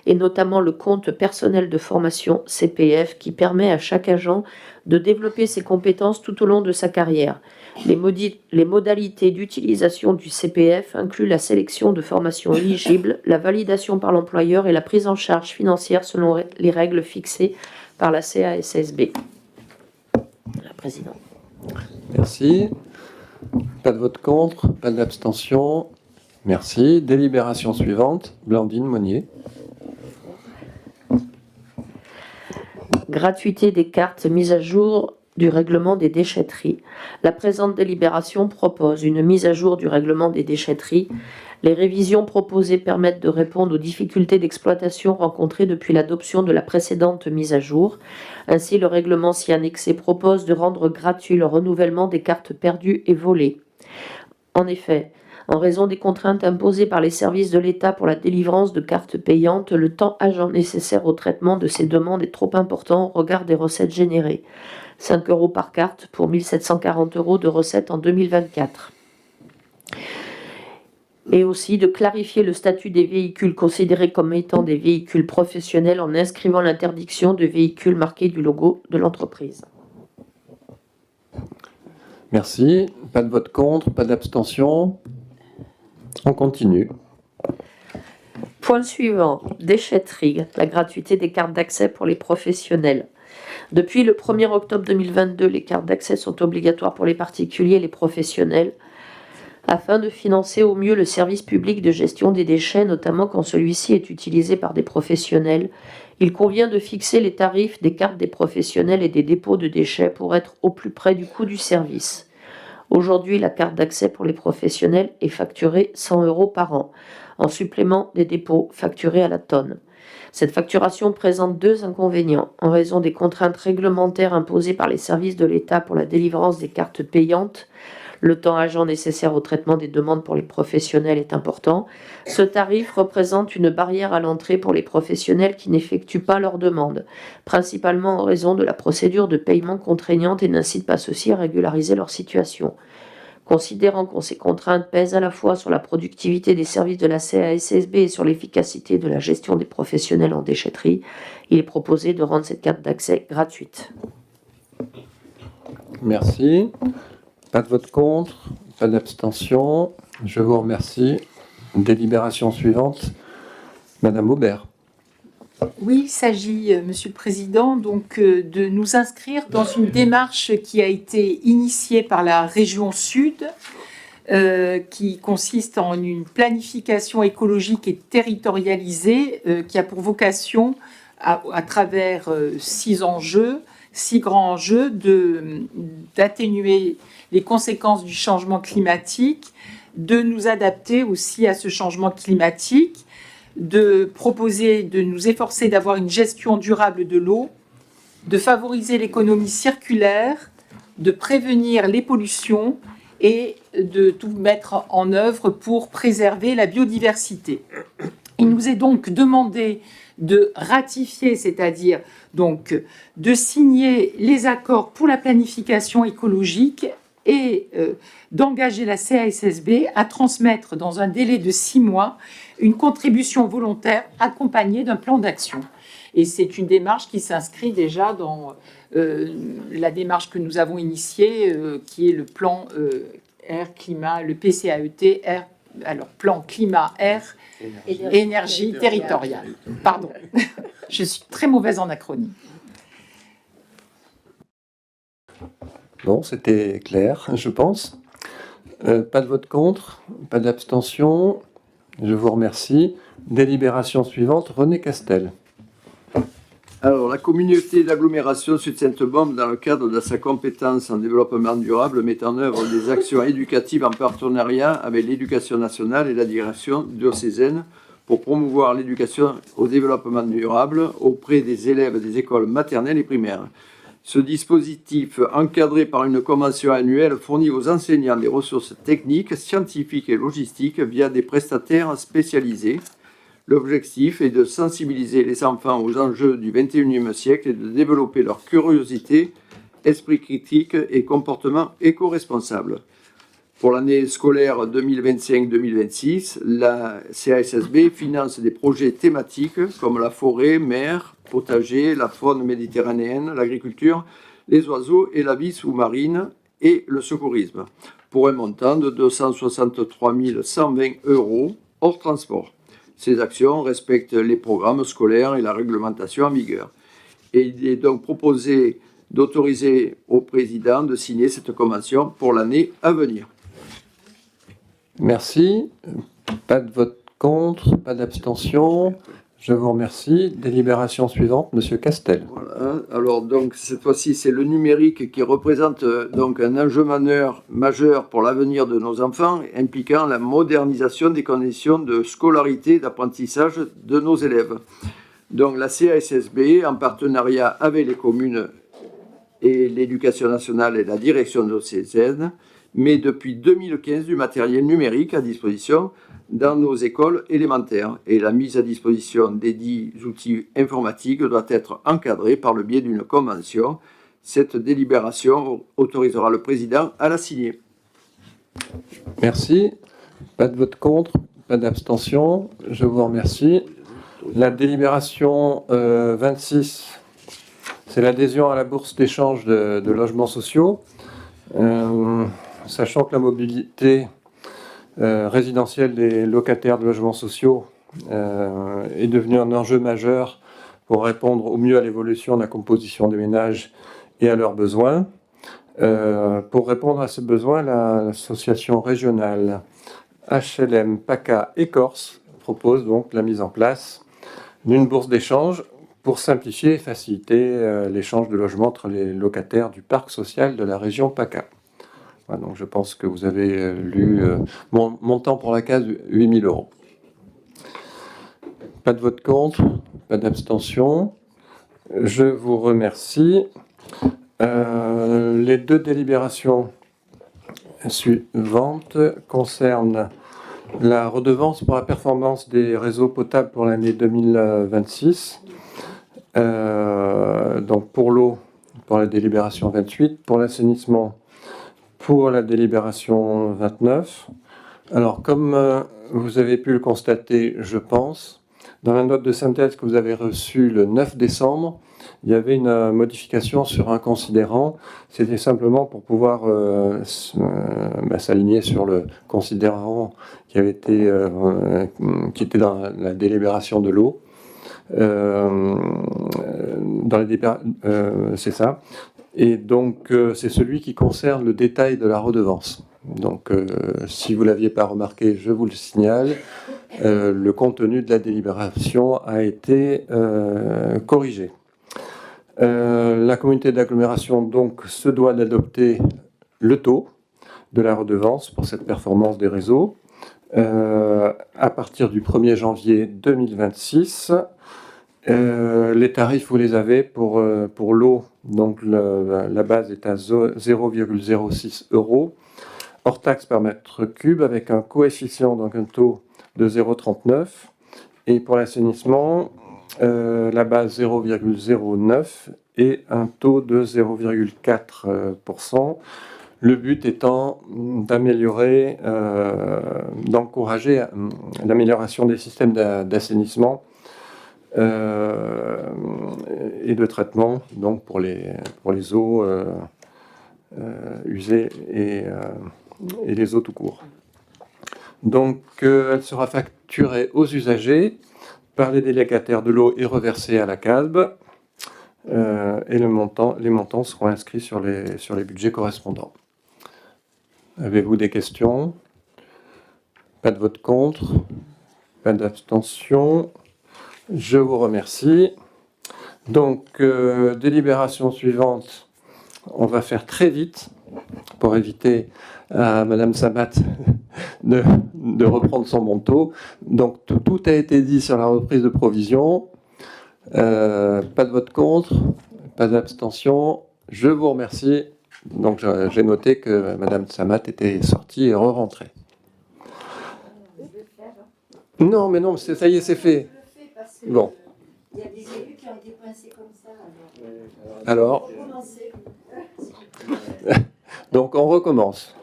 D: et notamment le compte personnel de formation CPF qui permet à chaque agent de développer ses compétences tout au long de sa carrière. Les modalités d'utilisation du CPF incluent la sélection de formations éligibles, la validation par l'employeur et la prise en charge financière selon les règles fixées par la CASSB. La présidente.
A: Merci. Pas de vote contre, pas d'abstention. Merci. Délibération suivante, Blandine Monnier.
D: Gratuité des cartes mises à jour du règlement des déchetteries. La présente délibération propose une mise à jour du règlement des déchetteries. Les révisions proposées permettent de répondre aux difficultés d'exploitation rencontrées depuis l'adoption de la précédente mise à jour. Ainsi, le règlement s'y annexé propose de rendre gratuit le renouvellement des cartes perdues et volées. En effet, en raison des contraintes imposées par les services de l'État pour la délivrance de cartes payantes, le temps agent nécessaire au traitement de ces demandes est trop important au regard des recettes générées. 5 € par carte pour 1 740 € de recettes en 2024. Et aussi de clarifier le statut des véhicules considérés comme étant des véhicules professionnels en inscrivant l'interdiction de véhicules marqués du logo de l'entreprise.
A: Merci. Pas de vote contre, pas d'abstention. On continue.
D: Point suivant, déchetterie, la gratuité des cartes d'accès pour les professionnels. Depuis le 1er octobre 2022, les cartes d'accès sont obligatoires pour les particuliers et les professionnels afin de financer au mieux le service public de gestion des déchets, notamment quand celui-ci est utilisé par des professionnels. Il convient de fixer les tarifs des cartes des professionnels et des dépôts de déchets pour être au plus près du coût du service. Aujourd'hui, la carte d'accès pour les professionnels est facturée 100 € par an, en supplément des dépôts facturés à la tonne. Cette facturation présente 2 inconvénients. En raison des contraintes réglementaires imposées par les services de l'État pour la délivrance des cartes payantes, le temps agent nécessaire au traitement des demandes pour les professionnels est important. Ce tarif représente une barrière à l'entrée pour les professionnels qui n'effectuent pas leurs demandes, principalement en raison de la procédure de paiement contraignante et n'incite pas ceux-ci à régulariser leur situation. Considérant que ces contraintes pèsent à la fois sur la productivité des services de la CASSB et sur l'efficacité de la gestion des professionnels en déchetterie, il est proposé de rendre cette carte d'accès gratuite.
A: Merci. Pas de vote contre, pas d'abstention. Je vous remercie. Délibération suivante. Madame Aubert.
F: Oui, il s'agit, Monsieur le Président, donc de nous inscrire dans une démarche qui a été initiée par la région Sud, qui consiste en une planification écologique et territorialisée, qui a pour vocation, à travers 6 grands enjeux, d'atténuer les conséquences du changement climatique, de nous adapter aussi à ce changement climatique, de proposer, de nous efforcer d'avoir une gestion durable de l'eau, de favoriser l'économie circulaire, de prévenir les pollutions et de tout mettre en œuvre pour préserver la biodiversité. Il nous est donc demandé de ratifier, c'est-à-dire donc de signer les accords pour la planification écologique et d'engager la CASSB à transmettre dans un délai de 6 mois une contribution volontaire accompagnée d'un plan d'action. Et c'est une démarche qui s'inscrit déjà dans la démarche que nous avons initiée, qui est le plan air, climat, le PCAET, alors plan climat, air, énergie territoriale. Pardon, je suis très mauvaise en acronyme.
A: Bon, c'était clair, je pense. Pas de vote contre, pas d'abstention. Je vous remercie. Délibération suivante, René Castel.
J: Alors, la communauté d'agglomération Sud-Sainte-Bombe, dans le cadre de sa compétence en développement durable, met en œuvre des actions éducatives en partenariat avec l'Éducation nationale et la direction diocésaine pour promouvoir l'éducation au développement durable auprès des élèves des écoles maternelles et primaires. Ce dispositif, encadré par une convention annuelle, fournit aux enseignants des ressources techniques, scientifiques et logistiques via des prestataires spécialisés. L'objectif est de sensibiliser les enfants aux enjeux du XXIe siècle et de développer leur curiosité, esprit critique et comportement éco-responsable. Pour l'année scolaire 2025-2026, la CASSB finance des projets thématiques comme la forêt, mer, potager, la faune méditerranéenne, l'agriculture, les oiseaux et la vie sous-marine et le secourisme, pour un montant de 263 120 € hors transport. Ces actions respectent les programmes scolaires et la réglementation en vigueur. Et il est donc proposé d'autoriser au président de signer cette convention pour l'année à venir.
A: Merci. Pas de vote contre, pas d'abstention. Je vous remercie. Délibération suivante, Monsieur Castel.
J: Voilà. Alors donc cette fois-ci c'est le numérique qui représente donc un enjeu majeur pour l'avenir de nos enfants, impliquant la modernisation des conditions de scolarité et d'apprentissage de nos élèves. Donc la CASSB, en partenariat avec les communes et l'Éducation nationale et la direction diocésaine, met depuis 2015 du matériel numérique à disposition dans nos écoles élémentaires. Et la mise à disposition des dits outils informatiques doit être encadrée par le biais d'une convention. Cette délibération autorisera le président à la signer.
A: Merci. Pas de vote contre, pas d'abstention. Je vous remercie. La délibération 26, c'est l'adhésion à la bourse d'échange de logements sociaux. Sachant que la mobilité résidentielle des locataires de logements sociaux est devenue un enjeu majeur pour répondre au mieux à l'évolution de la composition des ménages et à leurs besoins. Pour répondre à ce besoin, l'association régionale HLM PACA et Corse propose donc la mise en place d'une bourse d'échange pour simplifier et faciliter l'échange de logements entre les locataires du parc social de la région PACA. Voilà, donc je pense que vous avez lu mon montant pour la case, 8 000 €. Pas de vote contre, pas d'abstention. Je vous remercie. Les deux délibérations suivantes concernent la redevance pour la performance des réseaux potables pour l'année 2026. Donc pour l'eau, pour la délibération 28, pour l'assainissement, pour la délibération 29. Alors, comme vous avez pu le constater, je pense, dans la note de synthèse que vous avez reçue le 9 décembre, il y avait une modification sur un considérant. C'était simplement pour pouvoir s'aligner sur le considérant qui avait été, qui était dans la délibération de l'eau. C'est ça. Et donc, c'est celui qui concerne le détail de la redevance. Donc, si vous ne l'aviez pas remarqué, je vous le signale, le contenu de la délibération a été corrigé. La communauté d'agglomération, donc, se doit d'adopter le taux de la redevance pour cette performance des réseaux à partir du 1er janvier 2026. Les tarifs, vous les avez pour l'eau. Donc la base est à 0,06 €, hors taxe par mètre cube, avec un coefficient, donc un taux de 0,39. Et pour l'assainissement, la base 0,09 et un taux de 0,4%. Le but étant d'améliorer, d'encourager l'amélioration des systèmes d'assainissement et de traitement, donc pour les eaux usées et les eaux tout court. Donc, elle sera facturée aux usagers par les délégataires de l'eau et reversée à la CASB. Et les montants seront inscrits sur les budgets correspondants. Avez-vous des questions? Pas de vote contre, pas d'abstention. Je vous remercie. Donc, délibération suivante, on va faire très vite pour éviter à Madame Sabat de reprendre son manteau. Donc, tout a été dit sur la reprise de provision. Pas de vote contre, pas d'abstention. Je vous remercie. Donc, j'ai noté que Madame Sabat était sortie et re-rentrée. Non, mais non, ça y est, c'est fait. Bon.
I: Il y a des élus qui ont été coincés comme ça.
A: Alors, donc on recommence.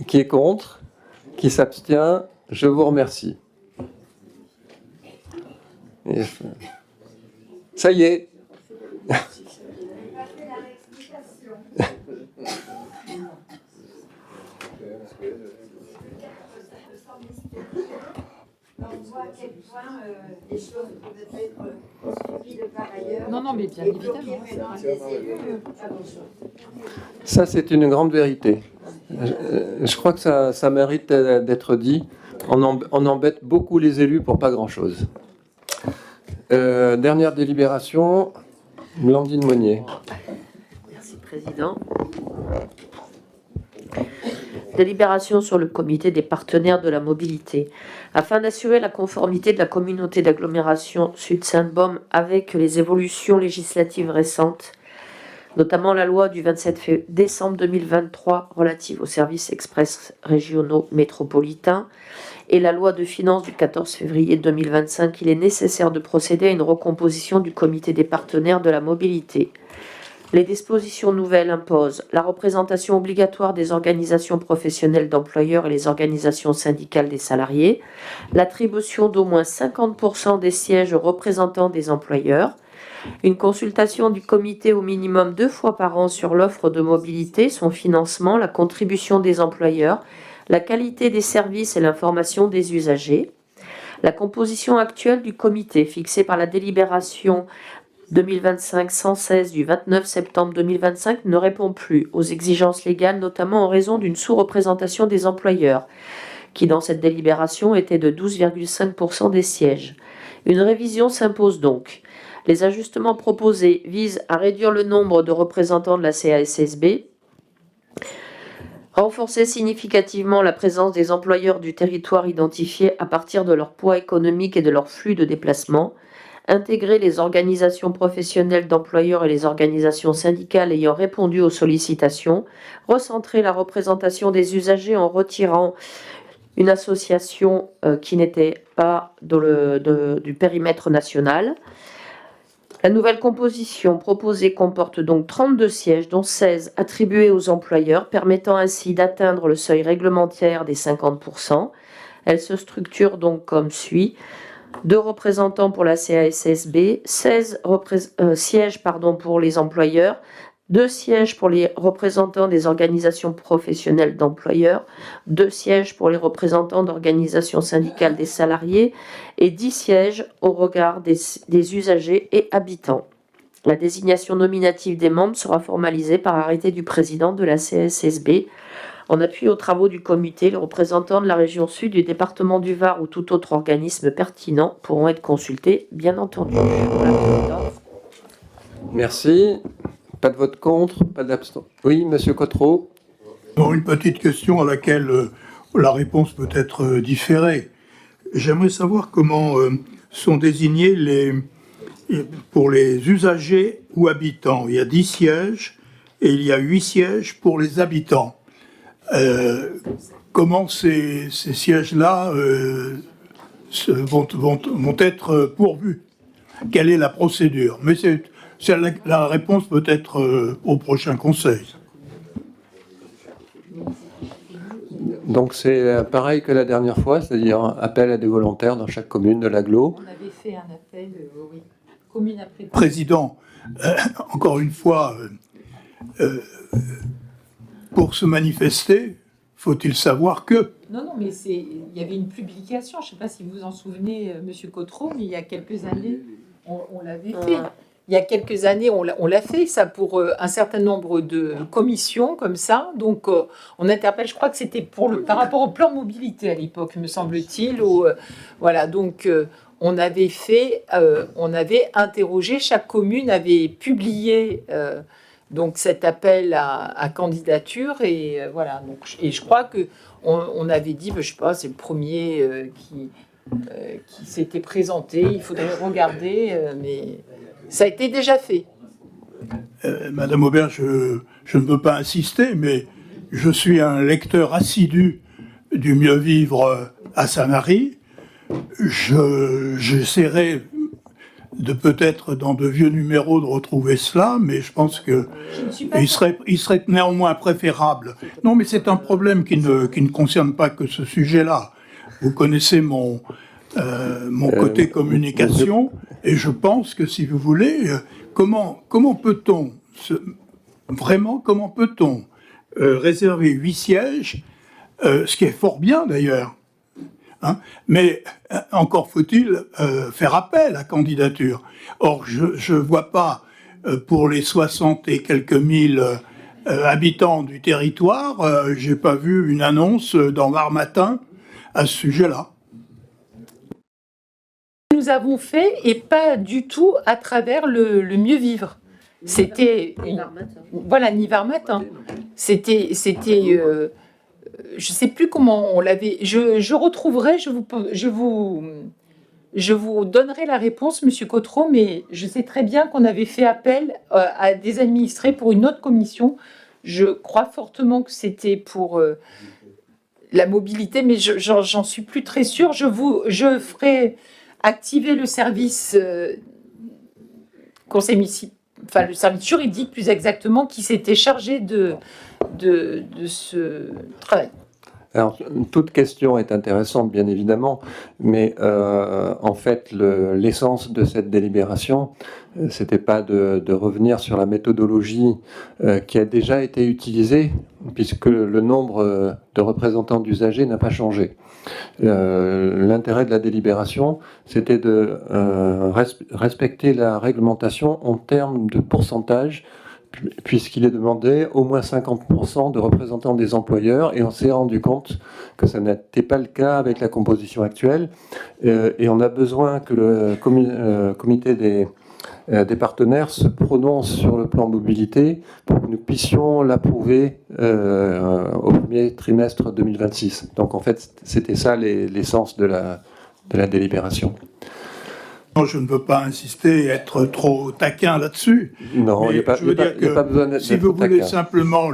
A: Qui est contre? Qui s'abstient? Je vous remercie. Et ça y est.
I: On voit à quel point les choses peuvent être suivies de par ailleurs.
F: Non, mais bien évidemment.
I: Des élus,
A: Ça, c'est une grande vérité. Je crois que ça mérite d'être dit. On embête beaucoup les élus pour pas grand-chose. Dernière délibération, Blandine Monnier.
D: Merci, Président. Délibération sur le comité des partenaires de la mobilité. Afin d'assurer la conformité de la communauté d'agglomération Sud-Sainte-Baume avec les évolutions législatives récentes, notamment la loi du 27 décembre 2023 relative aux services express régionaux métropolitains et la loi de finances du 14 février 2025, il est nécessaire de procéder à une recomposition du comité des partenaires de la mobilité. Les dispositions nouvelles imposent la représentation obligatoire des organisations professionnelles d'employeurs et les organisations syndicales des salariés, l'attribution d'au moins 50% des sièges aux représentants des employeurs, une consultation du comité au minimum 2 fois par an sur l'offre de mobilité, son financement, la contribution des employeurs, la qualité des services et l'information des usagers. La composition actuelle du comité, fixée par la délibération 2025-116 du 29 septembre 2025, ne répond plus aux exigences légales, notamment en raison d'une sous-représentation des employeurs, qui dans cette délibération était de 12,5% des sièges. Une révision s'impose donc. Les ajustements proposés visent à réduire le nombre de représentants de la CASSB, renforcer significativement la présence des employeurs du territoire identifiés à partir de leur poids économique et de leur flux de déplacement, intégrer les organisations professionnelles d'employeurs et les organisations syndicales ayant répondu aux sollicitations, recentrer la représentation des usagers en retirant une association qui n'était pas du périmètre national. La nouvelle composition proposée comporte donc 32 sièges, dont 16 attribués aux employeurs, permettant ainsi d'atteindre le seuil réglementaire des 50%. Elle se structure donc comme suit. 2 représentants pour la CASSB, 16 sièges pour les employeurs, 2 sièges pour les représentants des organisations professionnelles d'employeurs, 2 sièges pour les représentants d'organisations syndicales des salariés et 10 sièges au regard des usagers et habitants. La désignation nominative des membres sera formalisée par arrêté du président de la CASSB. En appui aux travaux du comité, les représentants de la région sud, du département du Var ou tout autre organisme pertinent pourront être consultés, bien entendu. Voilà.
A: Merci. Pas de vote contre, pas d'abstention. Oui, Monsieur Cottereau.
E: Bon, une petite question à laquelle la réponse peut être différée. J'aimerais savoir comment sont désignés pour les usagers ou habitants. Il y a 10 sièges et il y a 8 sièges pour les habitants. Comment ces sièges-là vont être pourvus? Quelle est la procédure? Mais la réponse peut être au prochain conseil.
A: Donc c'est pareil que la dernière fois, c'est-à-dire appel à des volontaires dans chaque commune de l'agglo.
F: On avait fait un appel, oui, commune après.
E: Président, encore une fois, pour se manifester, faut-il savoir que...
F: Non, mais il y avait une publication, je ne sais pas si vous vous en souvenez, Monsieur Cottereau, mais il y a quelques années, on l'avait fait. Il y a quelques années, on l'a fait, ça, pour un certain nombre de commissions, comme ça. Donc, on interpelle, je crois que c'était par rapport au plan mobilité à l'époque, me semble-t-il. Voilà, donc, on avait interrogé, chaque commune avait publié donc cet appel à candidature. Et voilà, donc, et je crois qu'on avait dit, je ne sais pas, c'est le premier qui s'était présenté, il faudrait regarder, mais... Ça a été déjà fait.
E: Madame Aubert, je ne veux pas insister, mais je suis un lecteur assidu du Mieux Vivre à Sanary. J'essaierai de peut-être dans de vieux numéros de retrouver cela, mais je pense qu'il serait néanmoins préférable. Non, mais c'est un problème qui ne concerne pas que ce sujet-là. Vous connaissez mon côté communication, et je pense que si vous voulez, comment peut-on réserver 8 sièges, ce qui est fort bien d'ailleurs, hein, mais encore faut-il faire appel à candidature. Or, je ne vois pas pour les 60 et quelques mille habitant du territoire, j'ai pas vu une annonce dans Var Matin à ce sujet-là.
F: Nous avons fait et pas du tout à travers le mieux vivre. C'était voilà, ni Var Matin. C'était je sais plus comment on l'avait. Je retrouverai, je vous donnerai la réponse, Monsieur Cotreau, mais je sais très bien qu'on avait fait appel à des administrés pour une autre commission. Je crois fortement que c'était pour la mobilité, mais j'en suis plus très sûre. Je ferai activer le service conseil municipal, enfin le service juridique plus exactement, qui s'était chargé de ce travail.
A: Alors, toute question est intéressante, bien évidemment, mais en fait, l'essence de cette délibération, c'était pas de revenir sur la méthodologie qui a déjà été utilisée, puisque le nombre de représentants d'usagers n'a pas changé. L'intérêt de la délibération, c'était de respecter la réglementation en termes de pourcentage, puisqu'il est demandé au moins 50% de représentants des employeurs, et on s'est rendu compte que ça n'était pas le cas avec la composition actuelle, et on a besoin que le comité des partenaires se prononce sur le plan mobilité pour que nous puissions l'approuver au premier trimestre 2026. Donc en fait, c'était ça l'essence de la délibération.
E: Non, je ne veux pas insister et être trop taquin là-dessus.
A: Non, il n'y a pas besoin d'être
E: si vous
A: taquin.
E: voulez simplement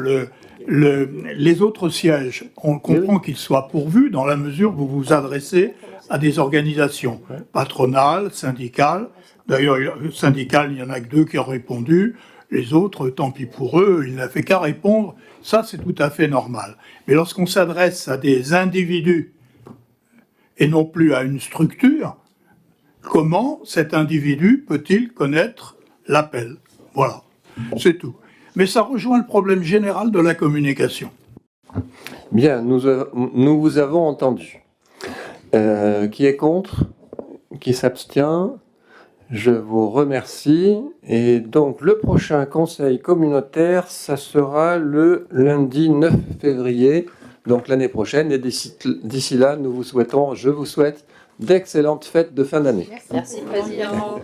E: les autres sièges, on comprend qu'ils soient pourvus dans la mesure où vous vous adressez à des organisations patronales, syndicales. D'ailleurs, syndicales, il n'y en a que 2 qui ont répondu. Les autres, tant pis pour eux, il n'a fait qu'à répondre. Ça, c'est tout à fait normal. Mais lorsqu'on s'adresse à des individus et non plus à une structure, comment cet individu peut-il connaître l'appel? Voilà, c'est tout. Mais ça rejoint le problème général de la communication.
A: Bien, nous vous avons entendu. Qui est contre? Qui s'abstient? Je vous remercie. Et donc, le prochain conseil communautaire, ça sera le lundi 9 février, donc l'année prochaine. Et d'ici là, je vous souhaite d'excellentes fêtes de fin d'année.
F: Merci, Président.